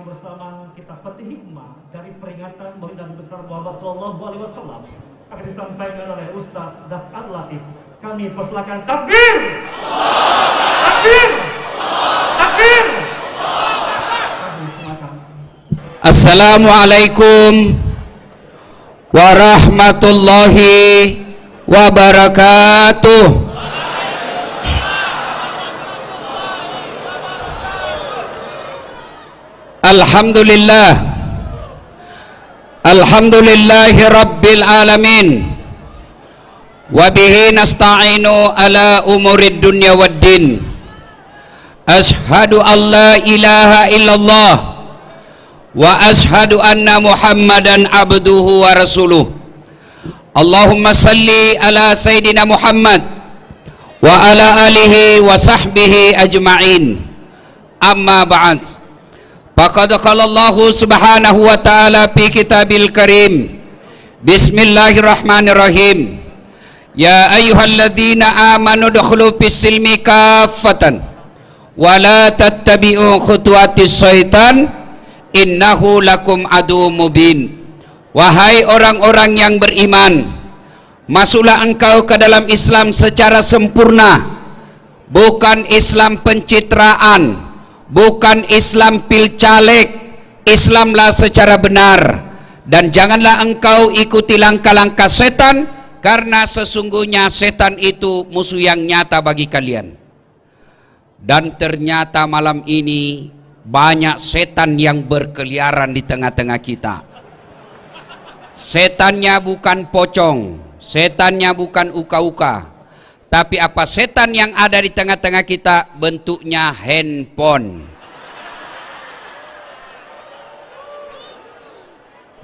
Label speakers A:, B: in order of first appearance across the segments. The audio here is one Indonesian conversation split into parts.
A: yang bersamaan kita petik hikmah dari peringatan Maulid Nabi besar Muhammad Sallallahu Alaihi Wasallam akan disampaikan oleh Ustaz Das'ad Latif. Kami persilakan takbir, takbir, takbir. Kami silakan.
B: Assalamualaikum warahmatullahi wabarakatuh. Alhamdulillah, alhamdulillahi rabbil alamin, wabihi nasta'inu ala umurid dunya waddin. Ashhadu an la ilaha illallah wa ashhadu anna muhammadan abduhu wa rasuluh. Allahumma salli ala sayyidina Muhammad wa ala alihi wa sahbihi ajma'in. Amma ba'd. Faqad qala Allah subhanahu wa ta'ala fi kitabil karim. Bismillahirrahmanirrahim. Ya ayyuhalladzina amanu dukhulu fis silmi kaffatan wa la tattabi'u khutuwatis syaitan innahu lakum adu mubin. Wahai orang-orang yang beriman, masuklah engkau ke dalam Islam secara sempurna, bukan Islam pencitraan, bukan Islam pilcaleg. Islamlah secara benar, dan janganlah engkau ikuti langkah-langkah setan, karena sesungguhnya setan itu musuh yang nyata bagi kalian. Dan ternyata malam ini banyak setan yang berkeliaran di tengah-tengah kita. Setannya bukan pocong, setannya bukan uka-uka, tapi apa setan yang ada di tengah-tengah kita? Bentuknya handphone.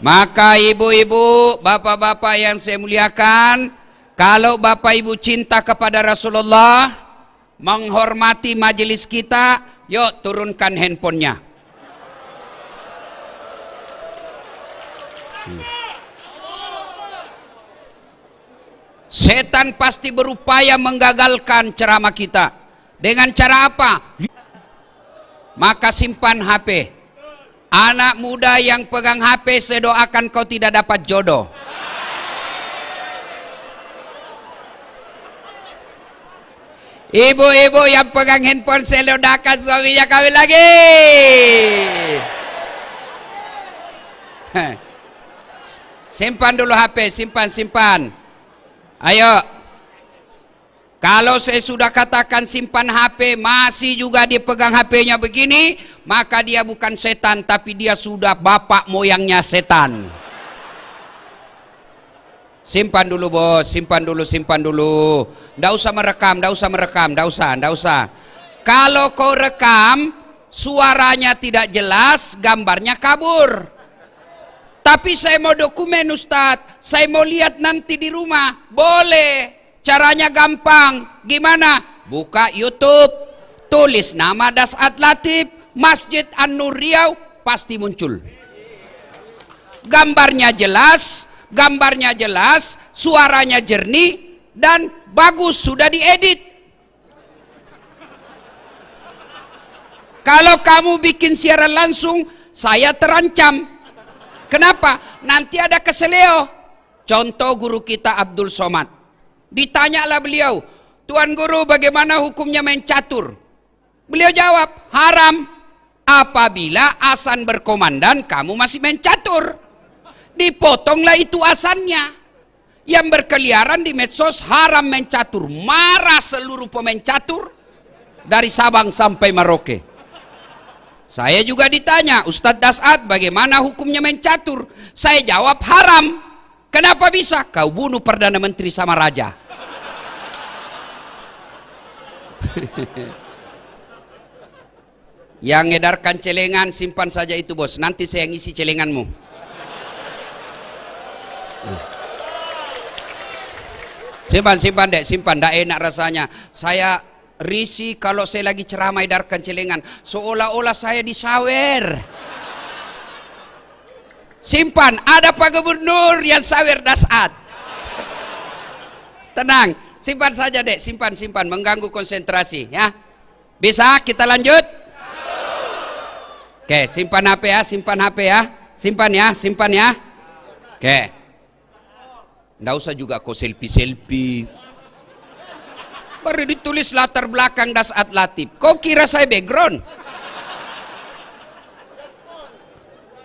B: Maka ibu-ibu, bapak-bapak yang saya muliakan, kalau bapak ibu cinta kepada Rasulullah, menghormati majelis kita, yuk turunkan handphonenya. Setan pasti berupaya menggagalkan ceramah kita. Dengan cara apa? Maka simpan HP. Anak muda yang pegang HP, saya doakan kau tidak dapat jodoh. Ibu-ibu yang pegang handphone, saya doakan suaminya kawin lagi. Simpan dulu HP, simpan. Ayo, kalau saya sudah katakan simpan HP, masih juga dia pegang HP-nya begini, maka dia bukan setan, tapi dia sudah bapak moyangnya setan. Simpan dulu bos, simpan dulu. Nggak usah merekam. Kalau kau rekam, suaranya tidak jelas, gambarnya kabur. Tapi saya mau dokumen Ustadz, saya mau lihat nanti di rumah. Boleh, caranya gampang. Gimana? Buka YouTube, tulis nama Das'ad Latif, Masjid An-Nur Riau, pasti muncul. Gambarnya jelas, suaranya jernih, dan bagus, sudah diedit. Kalau kamu bikin siaran langsung, saya terancam. Kenapa? Nanti ada keseleo. Contoh guru kita Abdul Somad. Ditanyalah beliau, Tuan Guru, bagaimana hukumnya main catur? Beliau jawab, haram. Apabila azan berkomandan, kamu masih main catur. Dipotonglah itu azannya. Yang berkeliaran di medsos, haram main catur. Marah seluruh pemain catur dari Sabang sampai Merauke. Saya juga ditanya, Ustadz Das'ad, bagaimana hukumnya main catur? Saya jawab, haram. Kenapa bisa? Kau bunuh Perdana Menteri sama Raja. Yang ngedarkan celengan, simpan saja itu bos. Nanti saya ngisi celenganmu. Simpan dek, simpan. Nggak enak rasanya. Saya risih kalau saya lagi ceramah edarkan celengan, seolah-olah saya disawer. Simpan, ada Pak Gubernur yang sawer Das'ad. Tenang, simpan saja dek, simpan, mengganggu konsentrasi ya. Bisa kita lanjut? Oke, simpan HP ya, simpan HP ya. Simpan ya, simpan ya. Oke. Nggak usah juga kau selfie-selfie. Baru ditulis latar belakang Dasat Latif. Kau kira saya background?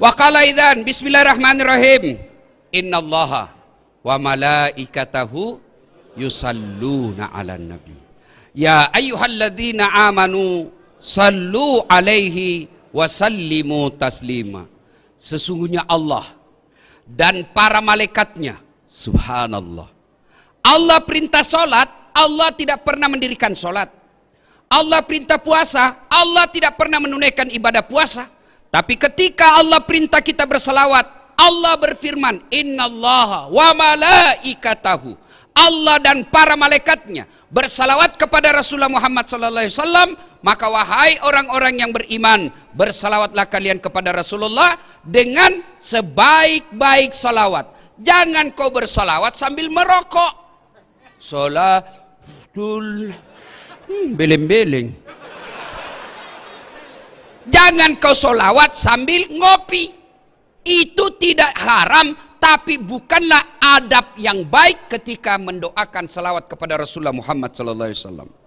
B: Wa qala idzan bismillahirrahmanirrahim. Innallaha wa malaikatahu yusalluna 'alan nabi. Ya ayyuhalladzina amanu sallu alaihi wa sallimu taslima. Sesungguhnya Allah dan para malaikatnya, subhanallah. Allah perintah salat, Allah tidak pernah mendirikan salat. Allah perintah puasa, Allah tidak pernah menunaikan ibadah puasa. Tapi ketika Allah perintah kita berselawat, Allah berfirman, innallaha wa malaikatahu. Allah dan para malaikatnya bersalawat kepada Rasulullah Muhammad sallallahu alaihi wasallam. Maka wahai orang-orang yang beriman, bersalawatlah kalian kepada Rasulullah dengan sebaik-baik salawat. Jangan kau bersalawat sambil merokok. Salatul beleng-beleng. Jangan kau solawat sambil ngopi. Itu tidak haram, tapi bukanlah adab yang baik ketika mendoakan salawat kepada Rasulullah Muhammad SAW.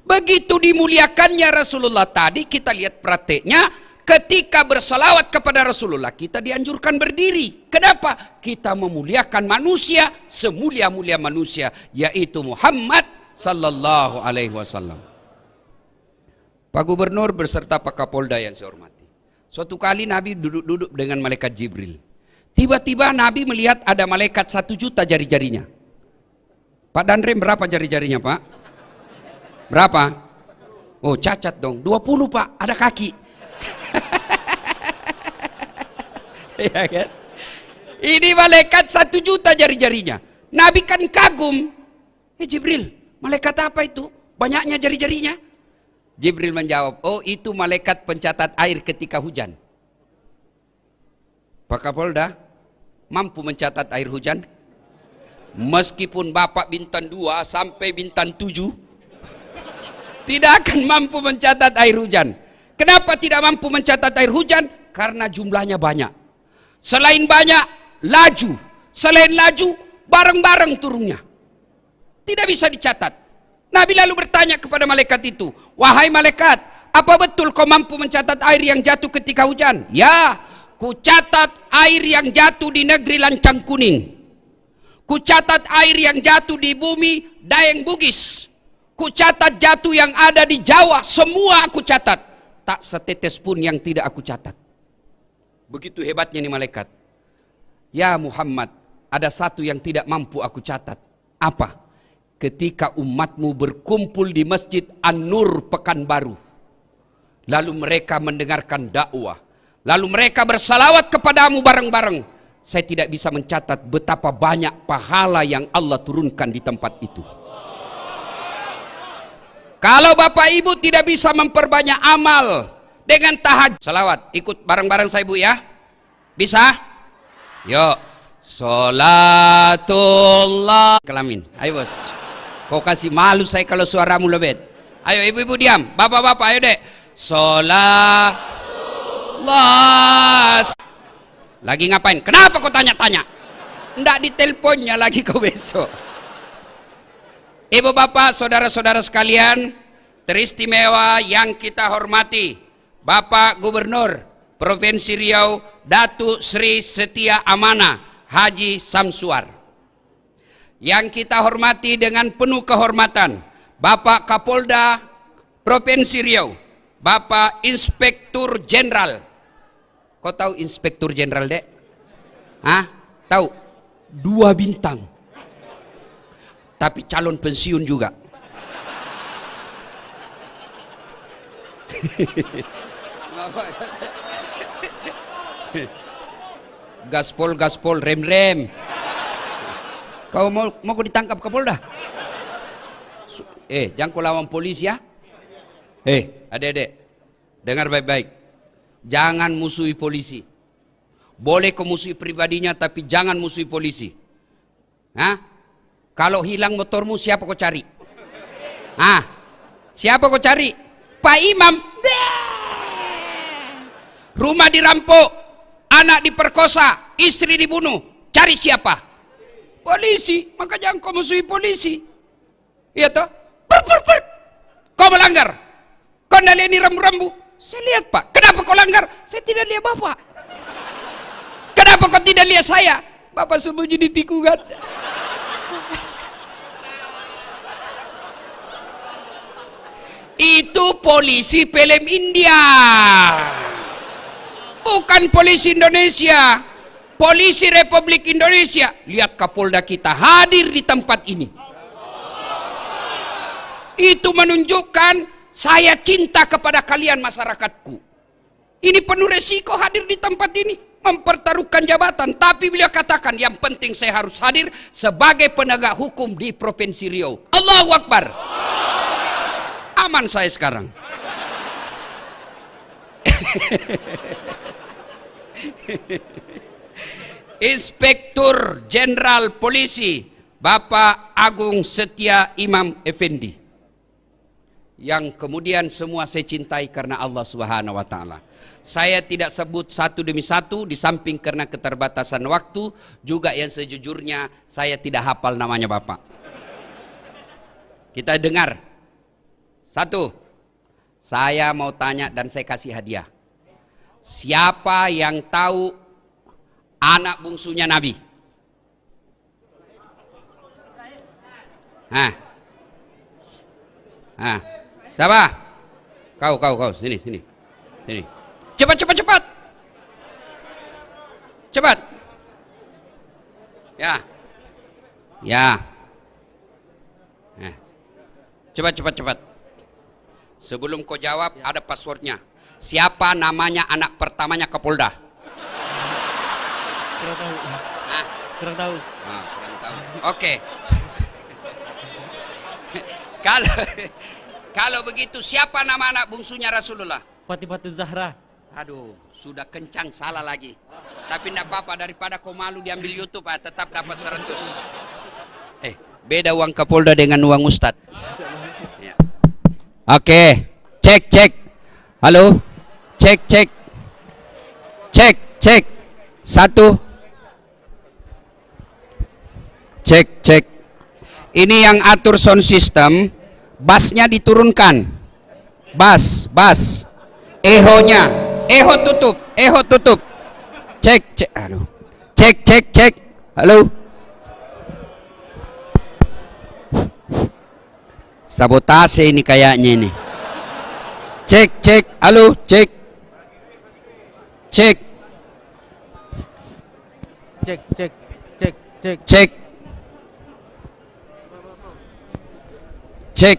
B: Begitu dimuliakannya Rasulullah tadi, kita lihat prakteknya. Ketika bersalawat kepada Rasulullah, kita dianjurkan berdiri. Kenapa? Kita memuliakan manusia, semulia-mulia manusia, yaitu Muhammad Sallallahu Alaihi Wasallam. Pak Gubernur beserta Pak Kapolda yang saya hormati. Suatu kali Nabi duduk-duduk dengan malaikat Jibril. Tiba-tiba Nabi melihat ada malaikat 1 juta jari-jarinya. Pak Danrem berapa jari-jarinya Pak? Berapa? Oh cacat dong, 20 Pak, ada kaki. Ya kan? Ini malaikat 1 juta jari-jarinya. Nabi kan kagum. Jibril, malaikat apa itu? Banyaknya jari-jarinya. Jibril menjawab, oh itu malaikat pencatat air ketika hujan. Pak Kapolda, mampu mencatat air hujan? Meskipun Bapak bintang 2 sampai bintang 7, tidak akan mampu mencatat air hujan. Kenapa tidak mampu mencatat air hujan? Karena jumlahnya banyak. Selain banyak, laju. Selain laju, bareng-bareng turunnya. Tidak bisa dicatat. Nabi lalu bertanya kepada malaikat itu, wahai malaikat, apa betul kau mampu mencatat air yang jatuh ketika hujan? Ya, ku catat air yang jatuh di negeri Lancang Kuning. Ku catat air yang jatuh di bumi Dayeng Bugis. Ku catat jatuh yang ada di Jawa, semua aku catat. Tak setetes pun yang tidak aku catat. Begitu hebatnya nih malaikat. Ya Muhammad, ada satu yang tidak mampu aku catat. Apa? Ketika umatmu berkumpul di Masjid An-Nur Pekanbaru, lalu mereka mendengarkan dakwah, lalu mereka bersalawat kepadamu bareng-bareng, saya tidak bisa mencatat betapa banyak pahala yang Allah turunkan di tempat itu. Kalau Bapak Ibu tidak bisa memperbanyak amal dengan tahajud, salawat, ikut bareng-bareng saya Bu ya. Bisa? Yuk. Salatullah kelamin. Ayo bos. Kau kasih malu saya kalau suaramu lebet. Ayo ibu-ibu diam. Bapak-bapak ayo dek. Salatullah. Lagi ngapain? Kenapa kau tanya-tanya? Nggak diteleponnya lagi kau besok. Ibu bapak, saudara-saudara sekalian, teristimewa yang kita hormati, Bapak Gubernur Provinsi Riau, Datuk Sri Setia Amanah Haji Samsuar. Yang kita hormati dengan penuh kehormatan, Bapak Kapolda Provinsi Riau, Bapak Inspektur Jenderal. Kau tahu Inspektur Jenderal dek? Hah? Tahu? 2 bintang. Tapi calon pensiun juga. Gaspol, rem. Kau mau ditangkap Kapolda? Jangan kau lawan polisi ya. Adik-adik, dengar baik-baik. Jangan musuhi polisi. Boleh kau musuhi pribadinya, tapi jangan musuhi polisi. Hah? Kalau hilang motormu, siapa kau cari? Siapa kau cari? Pak Imam. Rumah dirampok, anak diperkosa, istri dibunuh. Cari siapa? Polisi. Maka jangan kau musuhi polisi. Iya toh? Kau melanggar. Kau tidak lihat ini rambu-rambu. Saya lihat Pak. Kenapa kau langgar? Saya tidak lihat Bapak. Kenapa kau tidak lihat saya? Bapak sembunyi di tikungan. Itu polisi film India, bukan polisi Indonesia. Polisi Republik Indonesia. Lihat Kapolda kita hadir di tempat ini. Itu menunjukkan saya cinta kepada kalian masyarakatku. Ini penuh resiko hadir di tempat ini, mempertaruhkan jabatan. Tapi beliau katakan yang penting saya harus hadir sebagai penegak hukum di Provinsi Riau. Allahu Akbar. Aman saya sekarang. Inspektur Jenderal Polisi Bapak Agung Setia Imam Effendi, yang kemudian semua saya cintai karena Allah Subhanahu wa taala. Saya tidak sebut satu demi satu, di samping karena keterbatasan waktu, juga yang sejujurnya saya tidak hafal namanya Bapak. Kita dengar. Satu, saya mau tanya dan saya kasih hadiah. Siapa yang tahu anak bungsunya Nabi? Siapa? Kau, sini. Cepat. Cepat. Ya. Cepat. Sebelum kau jawab, ada passwordnya. Siapa namanya anak pertamanya Kapolda?
C: Kurang tahu.
B: Oke. Kalau begitu, siapa nama anak bungsunya Rasulullah?
C: Fatimah Zahra.
B: Aduh, sudah kencang, salah lagi. Tapi tidak apa-apa, daripada kau malu diambil YouTube, tetap dapat 100. Beda uang Kapolda dengan uang Ustadz. Ya. Oke, cek. Halo, cek. 1. Cek. Ini yang atur sound system, bassnya diturunkan. Bass. Ehonya, eho tutup. Cek. Aduh. Cek. Halo. Sabotase ini kayaknya ini. Cek. Halo, cek.
C: Cek.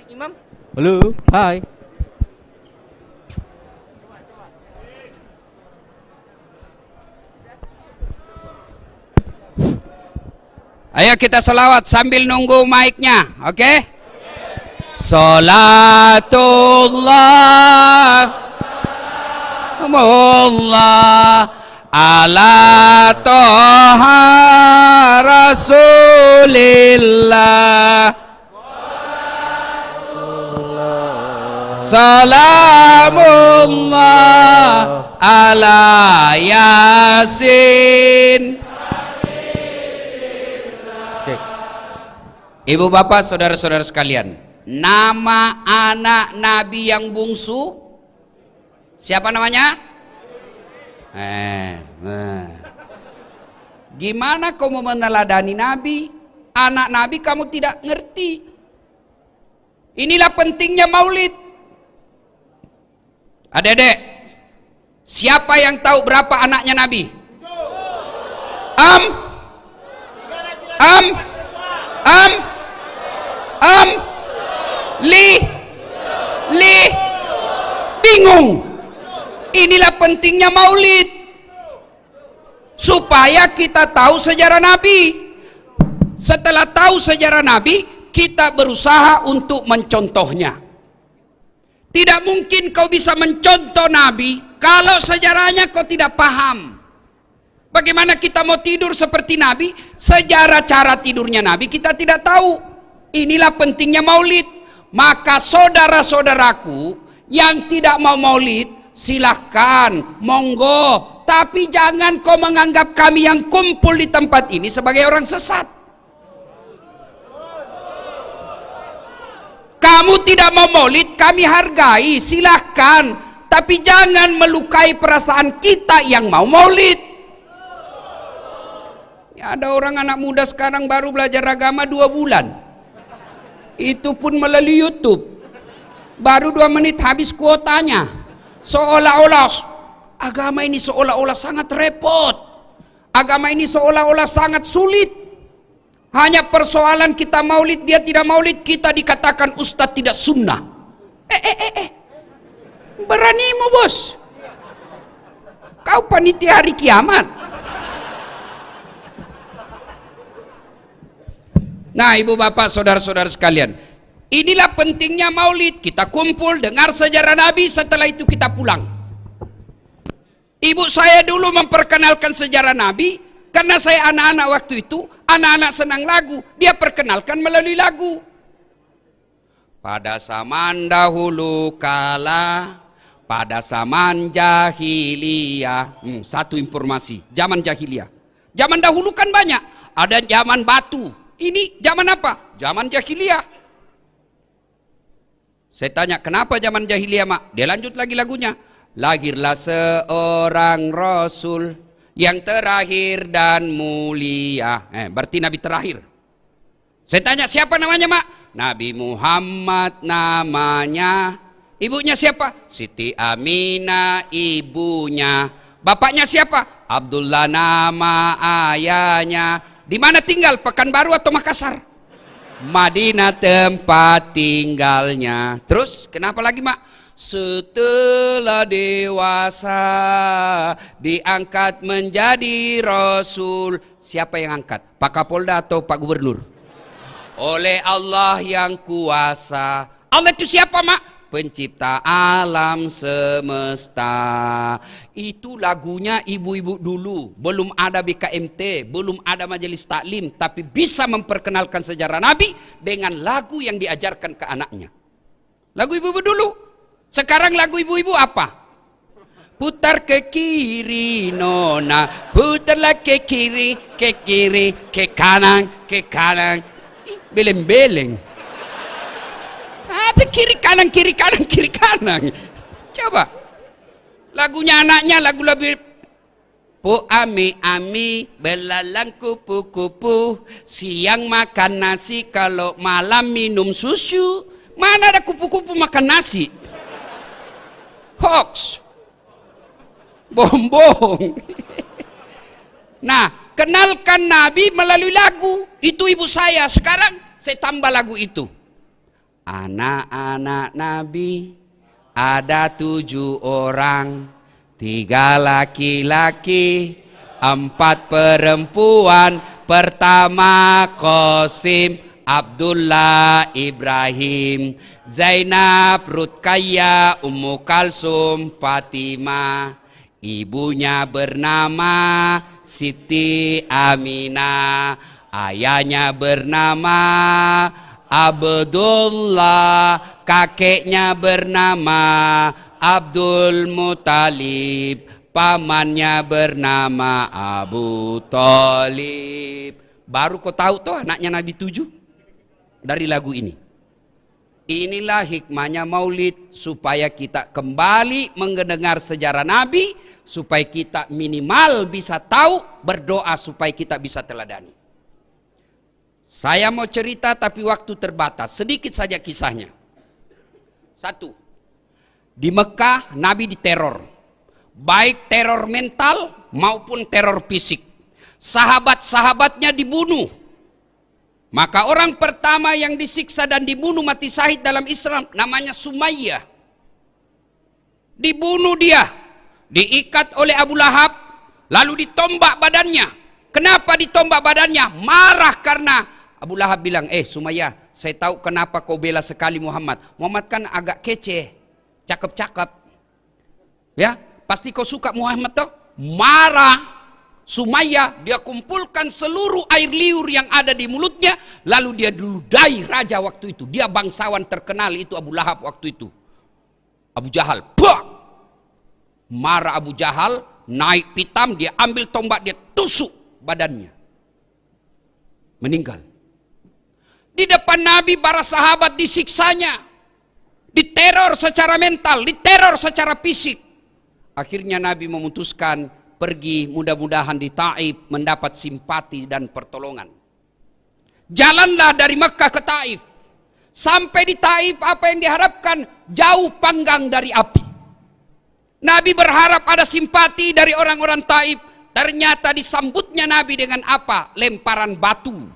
D: Imam.
C: Halo, hai.
B: Ayo kita selawat sambil nunggu mic-nya, oke? Salatullah ala toha rasulillah, salamullah ala yasin. Ibu bapak saudara-saudara sekalian, nama anak Nabi yang bungsu siapa namanya? Gimana kau mau meneladani Nabi? Anak Nabi kamu tidak ngerti. Inilah pentingnya maulid. Adik-adik, siapa yang tahu berapa anaknya Nabi? Li bingung. Inilah pentingnya maulid, supaya kita tahu sejarah Nabi. Setelah tahu sejarah Nabi, kita berusaha untuk mencontohnya. Tidak mungkin kau bisa mencontoh Nabi kalau sejarahnya kau tidak paham. Bagaimana kita mau tidur seperti Nabi, sejarah cara tidurnya Nabi kita tidak tahu. Inilah pentingnya maulid. Maka saudara-saudaraku yang tidak mau maulid, silahkan, monggo. Tapi jangan kau menganggap kami yang kumpul di tempat ini sebagai orang sesat. Kamu tidak mau maulid, kami hargai, silahkan. Tapi jangan melukai perasaan kita yang mau maulid. Ya, ada orang anak muda sekarang baru belajar agama 2 bulan. Itu pun melalui YouTube. Baru 2 menit habis kuotanya. Seolah-olah agama ini seolah-olah sangat repot. Agama ini seolah-olah sangat sulit. Hanya persoalan kita maulid, dia tidak maulid, kita dikatakan ustadz tidak sunnah. Beranimu bos. Kau panitia hari kiamat. Nah, ibu bapak saudara-saudara sekalian, inilah pentingnya maulid. Kita kumpul, dengar sejarah Nabi, setelah itu kita pulang. Ibu saya dulu memperkenalkan sejarah Nabi, karena saya anak-anak waktu itu, anak-anak senang lagu, dia perkenalkan melalui lagu. Pada zaman dahulu kala, pada zaman jahiliyah. Satu informasi, zaman jahiliyah. Zaman dahulu kan banyak, ada zaman batu. Ini zaman apa? Zaman jahiliyah. Saya tanya, kenapa zaman jahiliyah, Mak? Dia lanjut lagi lagunya. Lahirlah seorang Rasul yang terakhir dan mulia. Berarti Nabi terakhir. Saya tanya, siapa namanya, Mak? Nabi Muhammad namanya. Ibunya siapa? Siti Aminah ibunya. Bapaknya siapa? Abdullah nama ayahnya. Di mana tinggal? Pekanbaru atau Makassar? Madinah tempat tinggalnya. Terus kenapa lagi, Mak? Setelah dewasa diangkat menjadi Rasul. Siapa yang angkat? Pak Kapolda atau Pak Gubernur? Oleh Allah yang kuasa. Allah itu siapa, Mak? Pencipta alam semesta. Itu lagunya ibu-ibu dulu. Belum ada BKMT, belum ada majelis taklim, tapi bisa memperkenalkan sejarah Nabi dengan lagu yang diajarkan ke anaknya. Lagu ibu-ibu dulu. Sekarang lagu ibu-ibu apa? Putar ke kiri nona, putarlah ke kiri, ke kanan, beleng-beleng. Apa kiri kanan, kiri kanan, kiri kanan? Coba. Lagunya anaknya lagu lebih. Po ami ami belalang kupu-kupu, siang makan nasi, kalau malam minum susu. Mana ada kupu-kupu makan nasi? Hoax. Bohong-bohong. Nah, kenalkan Nabi melalui lagu. Itu ibu saya. Sekarang saya tambah lagu itu. Anak-anak Nabi ada 7 orang, 3 laki-laki, 4 perempuan. Pertama Qasim, Abdullah, Ibrahim, Zainab, Rutkaya, Ummu Kalsum, Fatimah. Ibunya bernama Siti Aminah, ayahnya bernama Abdullah, kakeknya bernama Abdul Muthalib, pamannya bernama Abu Thalib. Baru kau tahu tuh anaknya Nabi 7 dari lagu ini. Inilah hikmahnya maulid, supaya kita kembali mendengar sejarah Nabi, supaya kita minimal bisa tahu, berdoa supaya kita bisa teladani. Saya mau cerita tapi waktu terbatas, sedikit saja kisahnya. 1. Di Mekah Nabi diteror, baik teror mental maupun teror fisik. Sahabat-sahabatnya dibunuh. Maka orang pertama yang disiksa dan dibunuh mati syahid dalam Islam namanya Sumayyah. Dibunuh dia, diikat oleh Abu Lahab, lalu ditombak badannya. Kenapa ditombak badannya? Marah karena Abu Lahab bilang, Sumayyah, saya tahu kenapa kau bela sekali Muhammad. Muhammad kan agak kece, cakep-cakep. Ya, pasti kau suka Muhammad toh? Marah Sumayyah, dia kumpulkan seluruh air liur yang ada di mulutnya, lalu dia diludai raja waktu itu. Dia bangsawan terkenal itu Abu Lahab waktu itu. Abu Jahal, bah! Marah Abu Jahal, naik pitam, dia ambil tombak, dia tusuk badannya. Meninggal. Di depan Nabi para sahabat disiksanya. Diteror secara mental, diteror secara fisik. Akhirnya Nabi memutuskan pergi, mudah-mudahan di Taif mendapat simpati dan pertolongan. Jalanlah dari Mekah ke Taif. Sampai di Taif apa yang diharapkan? Jauh panggang dari api. Nabi berharap ada simpati dari orang-orang Taif. Ternyata disambutnya Nabi dengan apa? Lemparan batu.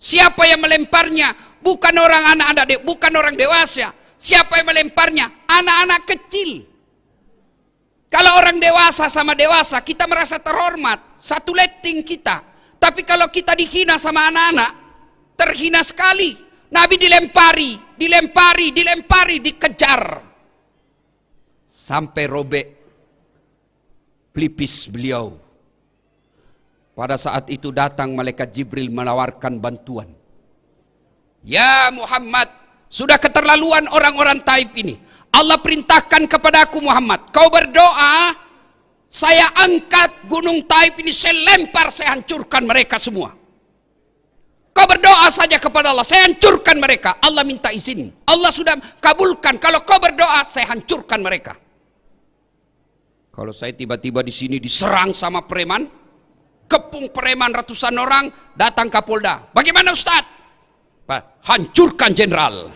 B: Siapa yang melemparnya? Bukan orang anak-anak, bukan orang dewasa. Siapa yang melemparnya? Anak-anak kecil. Kalau orang dewasa sama dewasa, kita merasa terhormat. Satu letting kita. Tapi kalau kita dihina sama anak-anak, terhina sekali. Nabi dilempari, dikejar. Sampai robek pelipis beliau. Pada saat itu datang malaikat Jibril menawarkan bantuan. Ya Muhammad, sudah keterlaluan orang-orang Taif ini. Allah perintahkan kepadaku Muhammad, kau berdoa, saya angkat gunung Taif ini, saya lempar, saya hancurkan mereka semua. Kau berdoa saja kepada Allah, saya hancurkan mereka. Allah minta izin, Allah sudah kabulkan. Kalau kau berdoa, saya hancurkan mereka. Kalau saya tiba-tiba di sini diserang sama preman, kepung preman ratusan orang, datang Kapolda. Bagaimana Ustaz? Pak, hancurkan jenderal.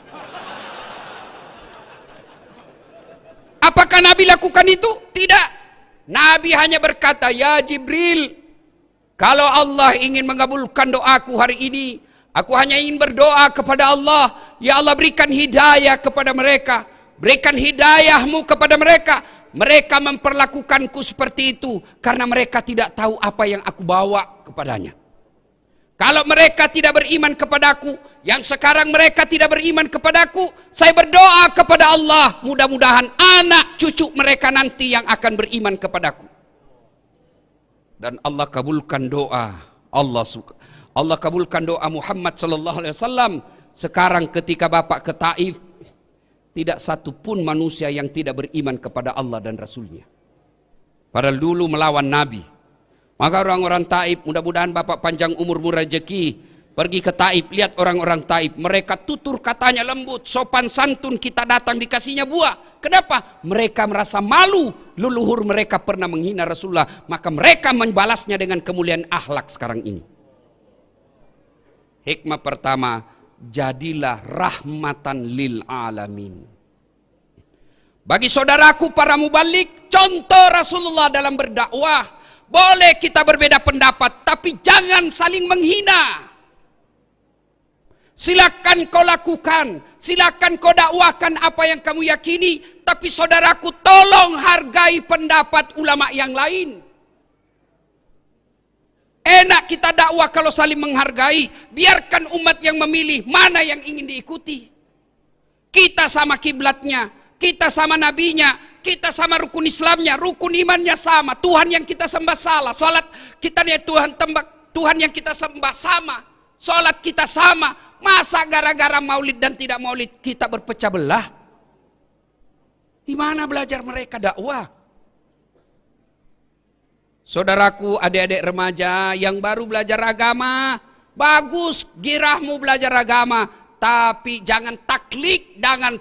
B: Apakah Nabi lakukan itu? Tidak. Nabi hanya berkata, ya Jibril, kalau Allah ingin mengabulkan doaku hari ini, aku hanya ingin berdoa kepada Allah, ya Allah berikan hidayah kepada mereka, berikan hidayahmu kepada mereka. Mereka memperlakukanku seperti itu karena mereka tidak tahu apa yang aku bawa kepadanya. Kalau mereka tidak beriman kepadaku, yang sekarang mereka tidak beriman kepadaku, saya berdoa kepada Allah, mudah-mudahan anak cucu mereka nanti yang akan beriman kepadaku. Dan Allah kabulkan doa. Allah kabulkan doa Muhammad sallallahu alaihi wasallam. Sekarang ketika Bapak ke Taif, tidak satu pun manusia yang tidak beriman kepada Allah dan Rasulnya. Padahal dulu melawan Nabi. Maka orang-orang Taif, mudah-mudahan Bapak panjang umur rezeki, pergi ke Taif, lihat orang-orang Taif, mereka tutur katanya lembut, sopan santun, kita datang dikasihnya buah. Kenapa? Mereka merasa malu, leluhur mereka pernah menghina Rasulullah, maka mereka membalasnya dengan kemuliaan akhlak sekarang ini. Hikmah pertama, jadilah rahmatan lil alamin. Bagi saudaraku para mubalik, contoh Rasulullah dalam berdakwah. Boleh kita berbeda pendapat, tapi jangan saling menghina. Silakan kau lakukan, silakan kau dakwahkan apa yang kamu yakini, tapi saudaraku tolong hargai pendapat ulama yang lain. Enak kita dakwah kalau saling menghargai, biarkan umat yang memilih mana yang ingin diikuti. Kita sama kiblatnya, kita sama nabinya, kita sama rukun Islamnya, rukun imannya sama, Tuhan yang kita sembah salah, salat kita nih Tuhan yang kita sembah sama, salat kita sama. Masa gara-gara maulid dan tidak maulid kita berpecah belah? Di mana belajar mereka dakwah? Saudaraku, adik-adik remaja yang baru belajar agama, bagus girahmu belajar agama, tapi jangan taklid, jangan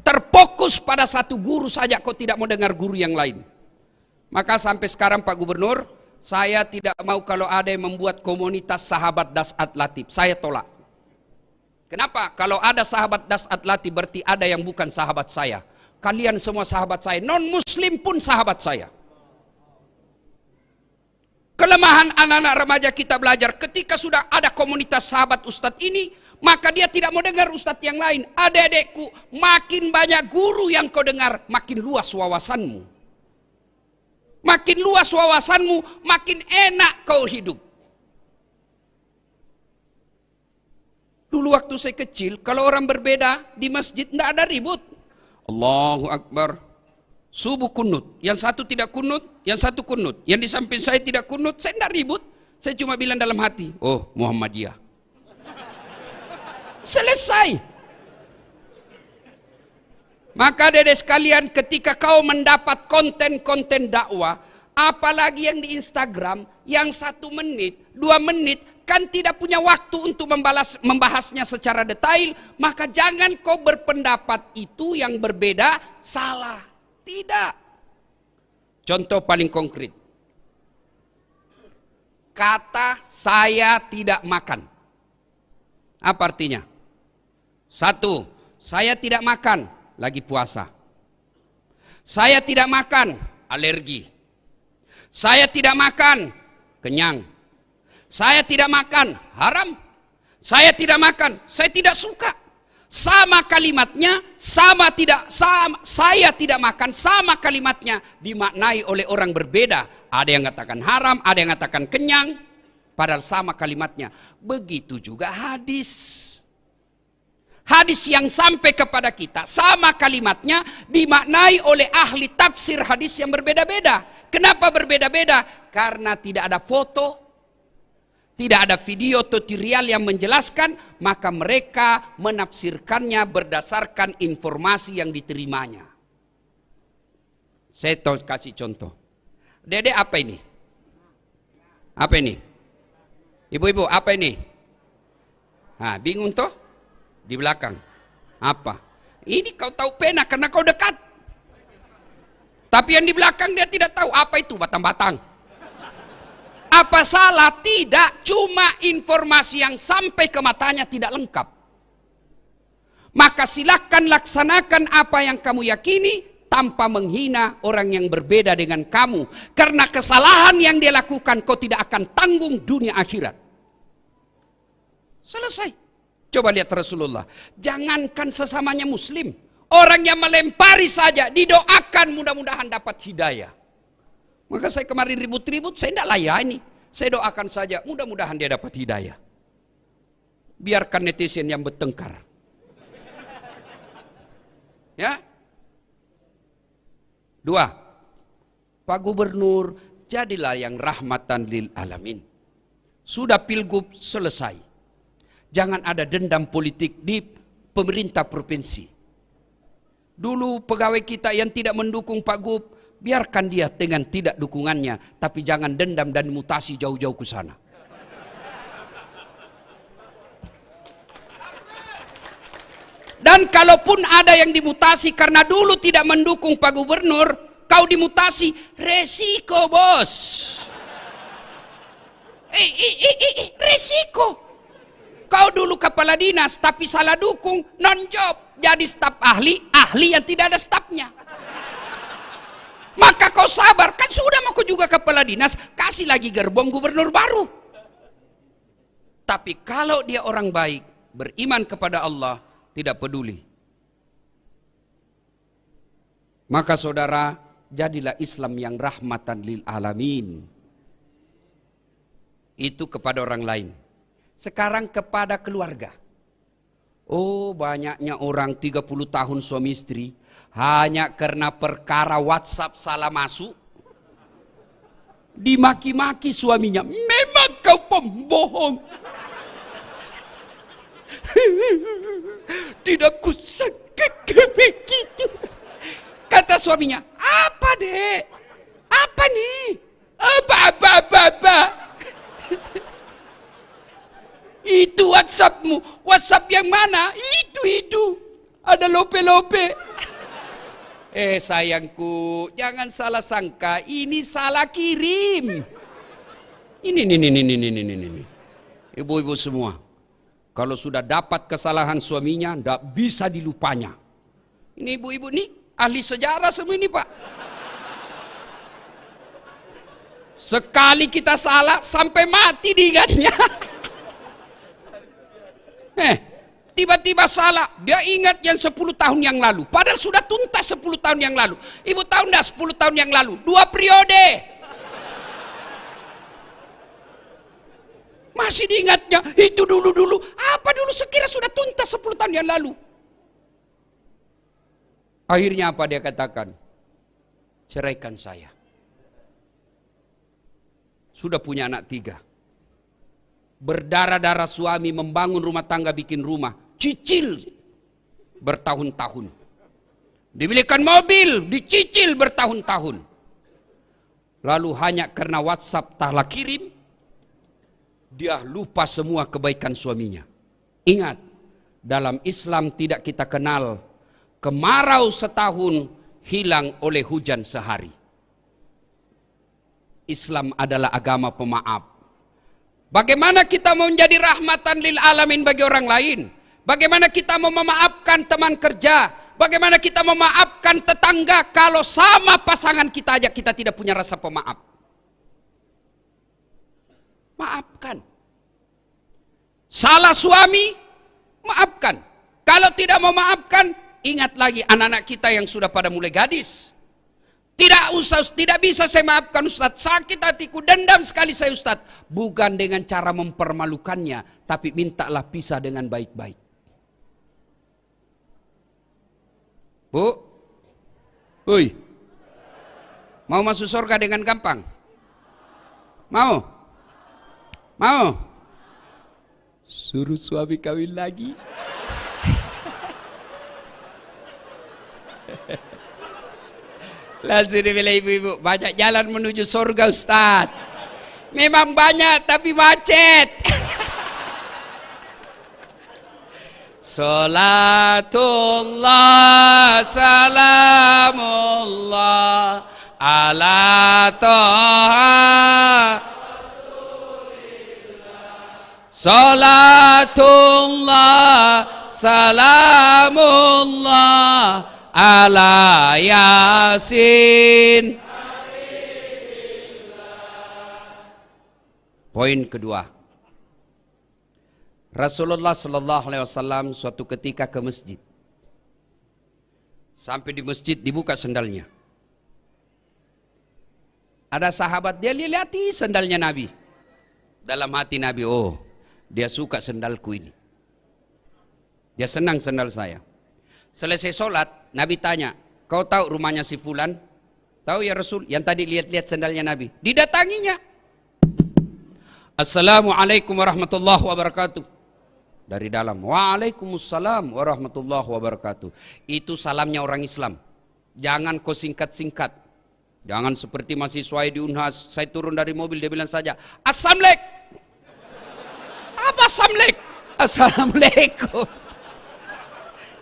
B: terfokus pada satu guru saja, kau tidak mau dengar guru yang lain. Maka sampai sekarang Pak Gubernur, saya tidak mau kalau ada yang membuat komunitas sahabat Dasat Latif, saya tolak. Kenapa? Kalau ada sahabat Dasat Latif berarti ada yang bukan sahabat saya. Kalian semua sahabat saya, non muslim pun sahabat saya. Kelemahan anak-anak remaja kita belajar ketika sudah ada komunitas sahabat Ustadz ini, maka dia tidak mau dengar Ustadz yang lain. Adik-adikku, makin banyak guru yang kau dengar, makin luas wawasanmu. Makin luas wawasanmu, makin enak kau hidup. Dulu waktu saya kecil, kalau orang berbeda di masjid tidak ada ribut. Allahu Akbar. Subuh kunut, yang satu tidak kunut, yang satu kunut. Yang di samping saya tidak kunut, saya tidak ribut. Saya cuma bilang dalam hati, oh Muhammadiyah. Selesai. Maka dedek sekalian, ketika kau mendapat konten-konten dakwah, apalagi yang di Instagram, yang 1 menit, 2 menit, kan tidak punya waktu untuk membahasnya secara detail, maka jangan kau berpendapat itu yang berbeda salah. Tidak. Contoh paling konkret. Kata saya tidak makan. Apa artinya? 1, saya tidak makan, lagi puasa. Saya tidak makan, alergi. Saya tidak makan, kenyang. Saya tidak makan, haram. Saya tidak makan, saya tidak suka. Sama kalimatnya, saya tidak makan, sama kalimatnya dimaknai oleh orang berbeda. Ada yang katakan haram, ada yang katakan kenyang, padahal sama kalimatnya. Begitu juga hadis. Hadis yang sampai kepada kita, sama kalimatnya dimaknai oleh ahli tafsir hadis yang berbeda-beda. Kenapa berbeda-beda? Karena tidak ada foto, tidak ada video tutorial yang menjelaskan, maka mereka menafsirkannya berdasarkan informasi yang diterimanya. Saya kasih contoh. Dede, apa ini? Apa ini? Ibu-ibu, apa ini? Bingung toh? Di belakang. Apa? Ini kau tahu pena karena kau dekat. Tapi yang di belakang dia tidak tahu. Apa itu batang-batang? Apa salah? Tidak. Cuma informasi yang sampai ke matanya tidak lengkap. Maka silakan laksanakan apa yang kamu yakini tanpa menghina orang yang berbeda dengan kamu. Karena kesalahan yang dia lakukan kau tidak akan tanggung dunia akhirat. Selesai. Coba lihat Rasulullah. Jangankan sesamanya muslim. Orang yang melempari saja didoakan mudah-mudahan dapat hidayah. Maka saya kemarin ribut-ribut, saya tidak layani. Saya doakan saja, mudah-mudahan dia dapat hidayah. Biarkan netizen yang bertengkar. Ya. 2. Pak Gubernur, jadilah yang rahmatan lil alamin. Sudah pilgub selesai. Jangan ada dendam politik di pemerintah provinsi. Dulu pegawai kita yang tidak mendukung Pak Gub, biarkan dia dengan tidak dukungannya, tapi jangan dendam dan mutasi jauh-jauh ke sana. Dan kalaupun ada yang dimutasi karena dulu tidak mendukung Pak Gubernur, kau dimutasi, resiko bos. Resiko. Kau dulu kepala dinas tapi salah dukung, non-job, jadi staf ahli yang tidak ada stafnya. Maka kau sabar, kan sudah mau kau juga kepala dinas, kasih lagi gerbong gubernur baru. Tapi kalau dia orang baik, beriman kepada Allah, tidak peduli. Maka saudara, jadilah Islam yang rahmatan lil alamin. Itu kepada orang lain. Sekarang kepada keluarga. Oh, banyaknya orang 30 tahun suami istri hanya karena perkara WhatsApp salah masuk dimaki-maki suaminya. Memang kau pembohong. Tidak kusangka begitu. Kata suaminya, apa dek? Apa nih? Apa. Itu WhatsAppmu. WhatsApp yang mana? Itu. Ada lope-lope. Sayangku, jangan salah sangka. Ini salah kirim. Ini. Ibu-ibu semua. Kalau sudah dapat kesalahan suaminya, tidak bisa dilupanya. Ini ibu-ibu nih, ahli sejarah semua ini Pak. Sekali kita salah, sampai mati diingatnya. Tiba-tiba salah, dia ingat yang 10 tahun yang lalu. Padahal sudah tuntas 10 tahun yang lalu. Ibu tahu enggak 10 tahun yang lalu? 2 periode. Masih diingatnya, itu dulu. Apa dulu sekira sudah tuntas 10 tahun yang lalu? Akhirnya apa dia katakan? Ceraikan saya. Sudah punya anak 3. Berdarah-darah suami membangun rumah tangga, bikin rumah. Cicil bertahun-tahun. dibelikan mobil, dicicil bertahun-tahun. Lalu hanya karena WhatsApp tahlah kirim, dia lupa semua kebaikan suaminya. Ingat, dalam Islam tidak kita kenal kemarau setahun hilang oleh hujan sehari. Islam adalah agama pemaaf. Bagaimana kita mau menjadi rahmatan lil alamin bagi orang lain? Bagaimana kita mau memaafkan teman kerja? Bagaimana kita memaafkan tetangga kalau sama pasangan kita aja kita tidak punya rasa pemaaf? Maafkan. Salah suami, maafkan. Kalau tidak mau maafkan, ingat lagi anak-anak kita yang sudah pada mulai gadis. Tidak bisa saya maafkan Ustadz, sakit hatiku, dendam sekali saya Ustadz. Bukan dengan cara mempermalukannya, tapi mintalah pisah dengan baik-baik. Bu, Hui, mau masuk surga dengan gampang? Mau? Mau? Suruh suami kawin lagi. Langsung dibilang ibu-ibu, banyak jalan menuju surga Ustaz. Memang banyak tapi macet. Salatullah salamullah ala toha. Salatullah salamullah ala Yasin. Poin kedua, Rasulullah Sallallahu Alaihi Wasallam suatu ketika ke masjid. Sampai di masjid dibuka sendalnya. Ada sahabat dia lihati sendalnya Nabi. Dalam hati Nabi, oh dia suka sendalku ini. Dia senang sendal saya. Selesai sholat, Nabi tanya, kau tahu rumahnya si Fulan? Tahu ya Rasul, yang tadi lihat-lihat sandalnya Nabi. Didatanginya. Assalamualaikum warahmatullahi wabarakatuh. Dari dalam, waalaikumsalam warahmatullahi wabarakatuh. Itu salamnya orang Islam. Jangan kau singkat-singkat. Jangan seperti mahasiswa di Unhas, saya turun dari mobil, dia bilang saja, Assalamualaikum. Apa Assalamualaikum? Assalamualaikum.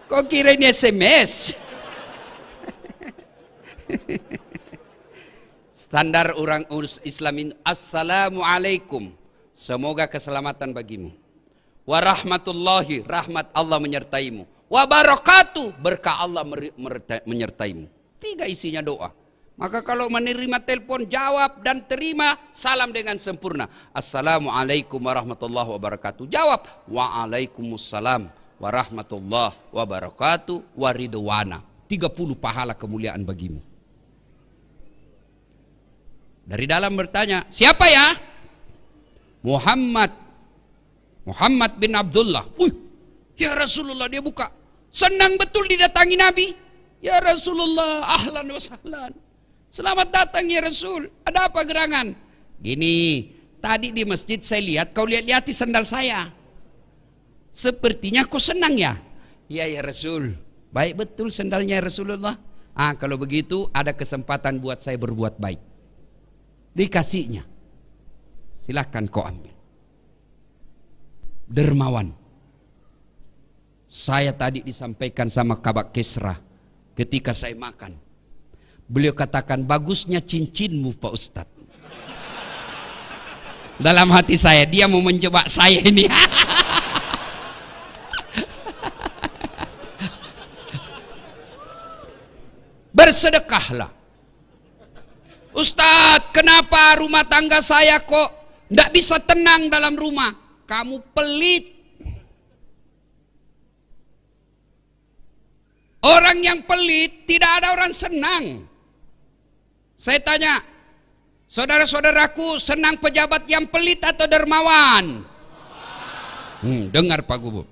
B: Kok kira ini SMS? Standar orang Islam ini, Assalamualaikum. Semoga keselamatan bagimu. Warahmatullahi, rahmat Allah menyertaimu. Wabarakatuh, berkah Allah menyertaimu. 3 isinya doa. Maka kalau menerima telepon, jawab dan terima salam dengan sempurna. Assalamualaikum warahmatullahi wabarakatuh. Jawab, waalaikumsalam warahmatullahi wabarakatuh waridwana. 30 pahala kemuliaan bagimu. Dari dalam bertanya, siapa ya? Muhammad bin Abdullah. Ya Rasulullah, dia buka. Senang betul didatangi Nabi. Ya Rasulullah, ahlan wa sahlan. Selamat datang ya Rasul. Ada apa gerangan? Gini, tadi di masjid saya lihat kau lihat-lihati sandal saya. Sepertinya kau senang ya? Iya ya Rasul. Baik betul sandalnya ya Rasulullah. Kalau begitu ada kesempatan buat saya berbuat baik. Dikasihnya. Silahkan kau ambil. Dermawan. Saya tadi disampaikan sama Kabak Kesra ketika saya makan. Beliau katakan, bagusnya cincinmu Pak Ustadz. Dalam hati saya, dia mau menjebak saya ini. Bersedekahlah. Ustadz, kenapa rumah tangga saya kok tidak bisa tenang dalam rumah? Kamu pelit. Orang yang pelit tidak ada orang senang. Saya tanya, saudara-saudaraku senang pejabat yang pelit atau dermawan? Dengar Pak Gubernur.